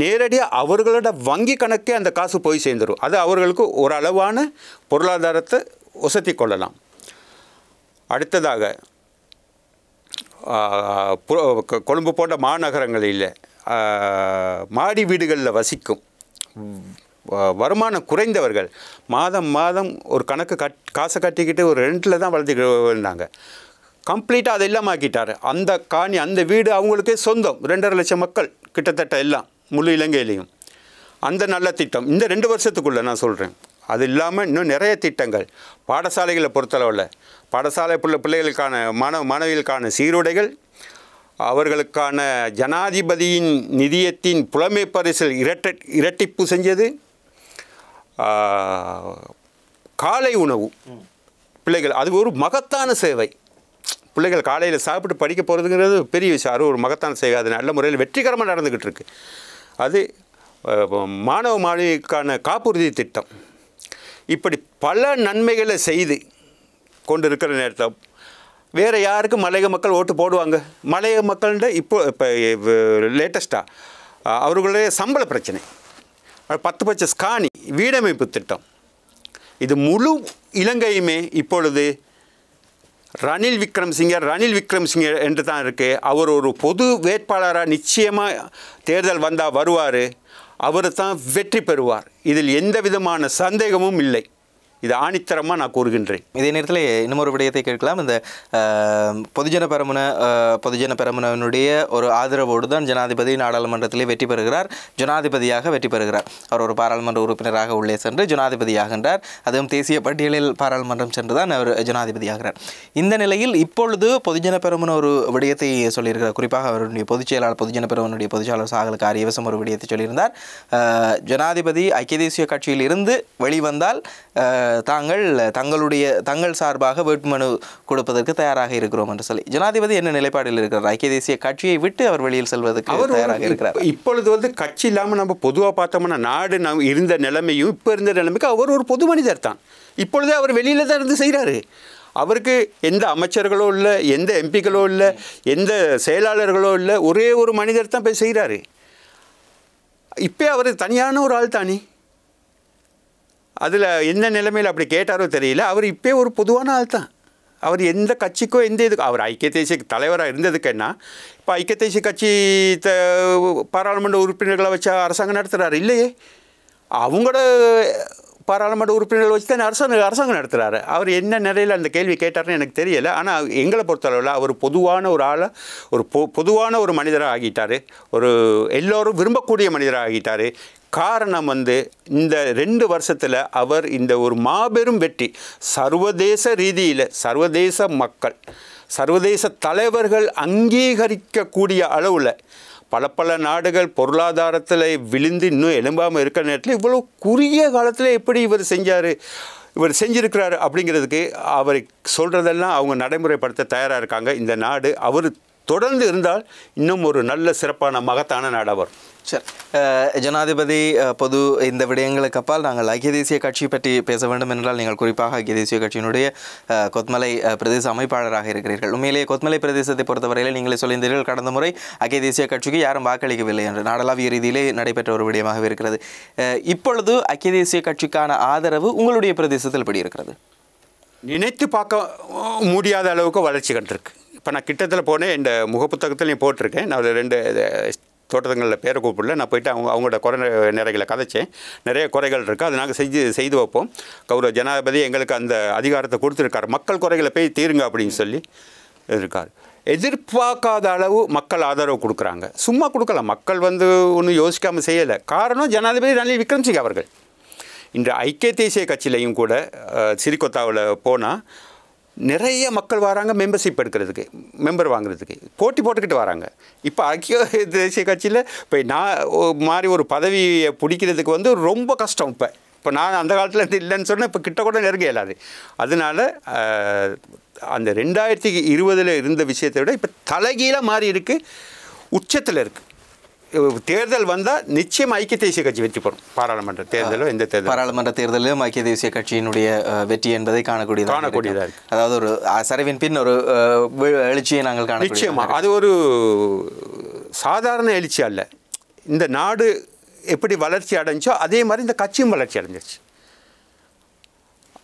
நேரடியாக அவர்களோட வங்கி கணக்கே அந்த காசு போய் சேர்ந்துடும். அது அவர்களுக்கு ஓரளவான பொருளாதாரத்தை ஒசத்தி கொள்ளலாம். அடுத்ததாக கொழும்பு போன்ற மாநகரங்களில் மாடி வீடுகளில் வசிக்கும் வருமானம் குறைந்தவர்கள் மாதம் மாதம் ஒரு கணக்கு காசை கட்டிக்கிட்டு ஒரு ரெண்டில் தான் வளர்த்து இருந்தாங்க. கம்ப்ளீட்டாக அதை இல்லாமல் ஆக்கிட்டார். அந்த காணி அந்த வீடு அவங்களுக்கே சொந்தம். 2.5 லட்சம் மக்கள் கிட்டத்தட்ட எல்லாம் முழு இலங்கையிலையும். அந்த நல்ல திட்டம் இந்த 2 வருஷத்துக்குள்ளே நான் சொல்கிறேன். அது இல்லாமல் இன்னும் நிறைய திட்டங்கள் பாடசாலைகளை பொறுத்தளவில் பாடசாலை பிள்ளைகளுக்கான மாணவிகளுக்கான சீருடைகள், அவர்களுக்கான ஜனாதிபதியின் நிதியத்தின் புலமை பரிசில் இரட்டிப்பு செஞ்சது, காலை உணவு பிள்ளைகள் அது ஒரு மகத்தான சேவை. பிள்ளைகள் காலையில் சாப்பிட்டு படிக்க போகிறதுங்கிறது பெரிய விஷயம். அது ஒரு மகத்தான சேவை. அது நல்ல முறையில் வெற்றிகரமாக நடந்துக்கிட்டு இருக்கு. அது மாணவ மாணவிக்கான காப்புறுதி திட்டம். இப்படி பல நன்மைகளை செய்து கொண்டு இருக்கிற நேரத்தில் வேறு யாருக்கு மலையக மக்கள் ஓட்டு போடுவாங்க? மலையக மக்கள்கிட்ட இப்போ லேட்டஸ்ட்டாக அவர்களுடைய சம்பள பிரச்சனை, 10 பட்ச ஸ்கானி வீடமைப்பு திட்டம், இது முழு இலங்கையுமே இப்பொழுது ரணில் விக்ரமசிங்கே என்று தான் இருக்குது. அவர் ஒரு பொது வேட்பாளராக நிச்சயமாக தேர்தல் வந்தால் வருவார். அவர் தான் வெற்றி பெறுவார். இதில் எந்த விதமான சந்தேகமும் இல்லை. இது ஆணித்தரமாக நான் கூறுகின்றேன். இதே நேரத்தில் இன்னொரு விடயத்தை கேட்கலாம். இந்த பொதுஜன பெரமுனவினுடைய ஒரு ஆதரவோடு தான் ஜனாதிபதி நாடாளுமன்றத்திலே வெற்றி பெறுகிறார், ஜனாதிபதியாக வெற்றி பெறுகிறார். அவர் ஒரு பாராளுமன்ற உறுப்பினராக உள்ளே சென்று ஜனாதிபதியாகின்றார். அதுவும் தேசிய பட்டியலில் பாராளுமன்றம் சென்று தான் அவர் ஜனாதிபதியாகிறார். இந்த நிலையில் இப்பொழுது பொதுஜன பெரமுன ஒரு விடயத்தை சொல்லியிருக்கிறார். குறிப்பாக அவருடைய பொதுச் செயலாளர் பொதுஜன பெரமுனுடைய பொதுச் செயலாளர் சாகல காரியவசம் ஒரு விடயத்தை சொல்லியிருந்தார். ஜனாதிபதி ஐக்கிய தேசிய கட்சியில் இருந்து வெளிவந்தால் தங்கள் சார்பாக வேட்புமனு கொடுப்பதற்கு தயாராக இருக்கிறோம் என்று சொல்லி ஜனாதிபதி என்ன நிலைப்பாடில் இருக்கிறார்? ஐக்கிய தேசிய கட்சியை விட்டு அவர் வெளியில் செல்வதற்கு தயாராக இருக்கிறார். இப்பொழுது கட்சி இல்லாமல் நம்ம பொதுவாக பார்த்தோம்னா நாடு இருந்த நிலைமையும் இப்போ இருந்த நிலைமைக்கு அவர் ஒரு பொது மனிதர் தான். இப்பொழுதே அவர் வெளியில் தான் இருந்து செய்கிறாரு. அவருக்கு எந்த அமைச்சர்களோ இல்லை, எந்த எம்பிக்களோ இல்லை, எந்த செயலாளர்களோ இல்லை, ஒரே ஒரு மனிதர் தான் போய் செய்கிறாரு. இப்போ அவர் தனியான ஒரு ஆள் தானே. அதில் என்ன நிலைமையில் அப்படி கேட்டாரோ தெரியல. அவர் இப்போ ஒரு பொதுவான ஆள் தான். அவர் எந்த கட்சிக்கோ எந்த இதுக்கு அவர் ஐக்கிய தேசிய தலைவராக இருந்ததுக்கு என்ன, இப்போ ஐக்கிய தேசிய கட்சி பாராளுமன்ற உறுப்பினர்களை வச்சு அரசாங்கம் நடத்துகிறாரு இல்லையே. அவங்களோட பாராளுமன்ற உறுப்பினர்கள் வச்சு தான் அரசாங்கம் நடத்துகிறாரு. அவர் என்ன நிலையில் அந்த கேள்வி கேட்டார்னு எனக்கு தெரியலை. ஆனால் எங்களை பொறுத்தளவில் அவர் பொதுவான ஒரு ஆளை பொதுவான ஒரு மனிதராக ஆகிட்டார். ஒரு எல்லோரும் விரும்பக்கூடிய மனிதராக ஆகிட்டார். காரணம் இந்த 2 வருஷத்தில் அவர் இந்த ஒரு மாபெரும் வெற்றி சர்வதேச ரீதியில் சர்வதேச மக்கள் சர்வதேச தலைவர்கள் அங்கீகரிக்கக்கூடிய அளவில் பல நாடுகள் பொருளாதாரத்தில் விழுந்து இன்னும் எழும்பாமல் இருக்கிற நேரத்தில் இவ்வளோ குறுகிய காலத்தில் எப்படி இவர் செஞ்சிருக்கிறாரு அப்படிங்கிறதுக்கு அவர் சொல்கிறதெல்லாம் அவங்க நடைமுறைப்படுத்த தயாராக இருக்காங்க. இந்த நாடு அவர் தொடர்ந்து இருந்தால் இன்னும் ஒரு நல்ல சிறப்பான மகத்தான நாடாக வரும். சரி, ஜனாதிபதி பொது இந்த விடயங்களுக்கு அப்பால் நாங்கள் ஐக்கிய தேசிய கட்சி பற்றி பேச வேண்டும் என்றால் நீங்கள் குறிப்பாக ஐக்கிய தேசிய கட்சியினுடைய கொத்மலை பிரதேச அமைப்பாளராக இருக்கிறீர்கள். உண்மையிலேயே கொத்மலை பிரதேசத்தை பொறுத்தவரையில் நீங்களே சொல்லியிருந்தீர்கள் கடந்த முறை ஐக்கிய தேசிய கட்சிக்கு யாரும் வாக்களிக்கவில்லை என்று நாடளாவிய ரீதியிலே நடைபெற்ற ஒரு விடயமாகவே இருக்கிறது. இப்பொழுது ஐக்கிய தேசிய கட்சிக்கான ஆதரவு உங்களுடைய பிரதேசத்தில் எப்படி இருக்கிறது? நினைத்து பார்க்க முடியாத அளவுக்கு வளர்ச்சி கண்டிருக்கு. இப்போ நான் கிட்டத்தில் போனேன், இந்த முகப்புத்தகத்தில் போட்டிருக்கேன். நான் 2 தோட்டங்களில் பேரை கூப்பிடல, நான் போயிட்டு அவங்களோட குறை நிறைகளை கதைச்சேன். நிறைய குறைகள் இருக்குது, அது நாங்கள் செய்து வைப்போம். கௌரவ ஜனாதிபதி எங்களுக்கு அந்த அதிகாரத்தை கொடுத்துருக்காரு. மக்கள் குறைகளை போய் தீருங்க அப்படின்னு சொல்லி இருக்கார். எதிர்பார்க்காத அளவு மக்கள் ஆதரவு கொடுக்குறாங்க. சும்மா கொடுக்கலாம், மக்கள் ஒன்றும் யோசிக்காமல் செய்யலை. காரணம் ஜனாதிபதி ரணில் விக்ரமசிங்கே அவர்கள். இன்று ஐக்கிய தேசிய கட்சியிலையும் கூட சிறிகொத்தாவில் போனால் நிறைய மக்கள் வராங்க மெம்பர்ஷிப் எடுக்கிறதுக்கு, மெம்பர் வாங்குறதுக்கு போட்டி போட்டுக்கிட்டு வராங்க. இப்போ ஐக்கிய தேசிய கட்சியில் இப்போ நான் மாதிரி ஒரு பதவியை பிடிக்கிறதுக்கு ரொம்ப கஷ்டம். இப்போ நான் அந்த காலத்தில் இல்லைன்னு சொன்னால் இப்போ கிட்ட கூட நெருங்க இயலாது. அதனால் அந்த 2020 இருந்த விஷயத்தை விட இப்போ தலைகீழாக மாறி இருக்குது, உச்சத்தில் இருக்குது. தேர்தல் வந்தால் நிச்சயம் ஐக்கிய தேசிய கட்சி வெற்றி பெறும். பாராளுமன்ற தேர்தலோ எந்த தேர்தல் பாராளுமன்ற தேர்தலிலும் ஐக்கிய தேசிய கட்சியினுடைய வெற்றி என்பதை காணக்கூடியதாக இருக்குது. அதாவது ஒரு சரிவின் பின் ஒரு எழுச்சியை நாங்கள் காண நிச்சயமாக. அது ஒரு சாதாரண எழுச்சி அல்ல. இந்த நாடு எப்படி வளர்ச்சி அடைஞ்சோ அதே மாதிரி இந்த கட்சியும் வளர்ச்சி அடைஞ்சிருச்சு.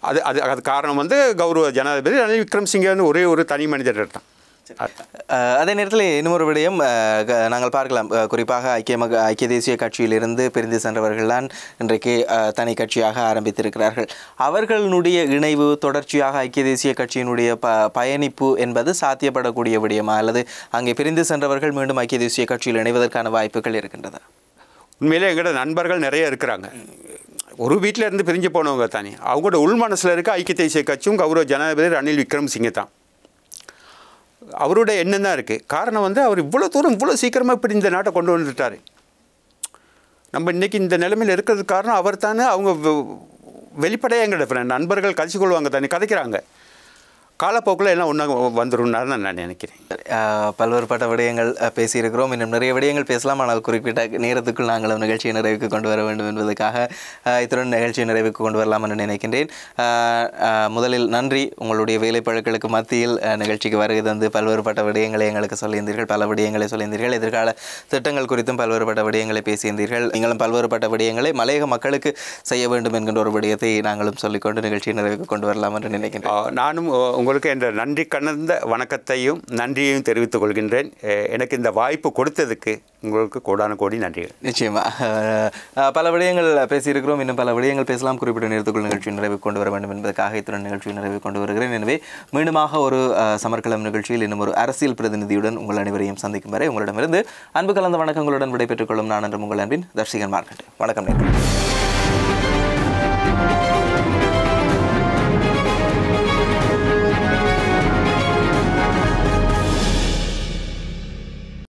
அது காரணம் கௌரவ ஜனாதிபதி ரணில் விக்ரமசிங்கே ஒரே ஒரு தனி மனிதர் தான். அதே நேரத்தில் இன்னொரு விடயம் நாங்கள் பார்க்கலாம். குறிப்பாக ஐக்கிய தேசிய கட்சியிலிருந்து பிரிந்து சென்றவர்கள்தான் இன்றைக்கு தனி கட்சியாக ஆரம்பித்திருக்கிறார்கள். அவர்களுடைய இணைவு தொடர்ச்சியாக ஐக்கிய தேசிய கட்சியினுடைய பயணிப்பு என்பது சாத்தியப்படக்கூடிய விடயமா, அல்லது அங்கே பிரிந்து சென்றவர்கள் மீண்டும் ஐக்கிய தேசிய கட்சியில் இணைவதற்கான வாய்ப்புகள் இருக்கின்றதா? உண்மையிலே எங்களோட நண்பர்கள் நிறைய இருக்கிறாங்க. ஒரு வீட்டில் இருந்து பிரிஞ்சு போனவங்க தானே, அவங்களோட உள் மனசில் இருக்க ஐக்கிய தேசிய கட்சியும் கௌரவ ஜனாதிபதி ரணில் விக்ரமசிங்கே தான். அவருடைய எண்ணம் தான் இருக்குது. காரணம் அவர் இவ்வளோ தூரம் இவ்வளோ சீக்கிரமாக இப்படி இந்த நாட்டை கொண்டு வந்துட்டார். நம்ம இன்றைக்கி இந்த நிலைமையில் இருக்கிறதுக்கு காரணம் அவர் தானே. அவங்க வெளிப்படையாக எங்களோட நண்பர்கள் கழிச்சு கொள்வாங்க தானே, கதைக்கிறாங்க. காலப்போக்கில் எல்லாம் ஒன்றா வந்துடும்னாரு நான் நினைக்கிறேன். பல்வேறுபட்ட விடயங்கள் பேசியிருக்கிறோம். இன்னும் நிறைய விடயங்கள் பேசலாம். ஆனால் குறிப்பிட்ட நேரத்துக்குள் நாங்கள் நிகழ்ச்சியை நிறைவுக்கு கொண்டு வர வேண்டும் என்பதற்காக இத்துடன் நிகழ்ச்சியை நிறைவுக்கு கொண்டு வரலாம் என்று நினைக்கின்றேன். முதலில் நன்றி. உங்களுடைய வேலைப்பழுக்களுக்கு மத்தியில் நிகழ்ச்சிக்கு வருகை தந்து பல்வேறுபட்ட விடயங்களை எங்களுக்கு சொல்லியிருந்தீர்கள், பல விடயங்களை சொல்லியிருந்தீர்கள். எதிர்கால திட்டங்கள் குறித்தும் பல்வேறுபட்ட விடயங்களை பேசியிருந்தீர்கள். நீங்களும் பல்வேறுபட்ட விடயங்களை மலையக மக்களுக்கு செய்ய வேண்டும் என்கின்ற ஒரு விடயத்தை நாங்களும் சொல்லிக்கொண்டு நிகழ்ச்சியை நிறைவுக்கு கொண்டு வரலாம் என்று நினைக்கின்றேன். நானும் உங்களுக்கு என்ற நன்றி கலந்த வணக்கத்தையும் நன்றியையும் தெரிவித்துக் கொள்கின்றேன். எனக்கு இந்த வாய்ப்பு கொடுத்ததுக்கு உங்களுக்கு கோடான கோடி நன்றிகள். நிச்சயமாக பல விடயங்கள் பேசியிருக்கிறோம். இன்னும் பல விடயங்கள் பேசலாம். குறிப்பிட்ட நேரத்துக்குள் நிகழ்ச்சி நிறைவு கொண்டு வர வேண்டும் என்பதற்காக இத்துடன் நிகழ்ச்சி நிறைவு கொண்டு வருகிறேன். எனவே மீண்டுமாக ஒரு சமர்க்களம் நிகழ்ச்சியில் இன்னும் ஒரு அரசியல் பிரதிநிதியுடன் உங்கள் அனைவரையும் சந்திக்கும் வரை உங்களிடமிருந்து அன்பு கலந்த வணக்கங்களுடன் விடைபெற்றுக் கொள்ளும் நான் என்று உங்கள் அன்பின் தர்ஷிகன் மார்க்கெட். வணக்கம் நேயர்களே.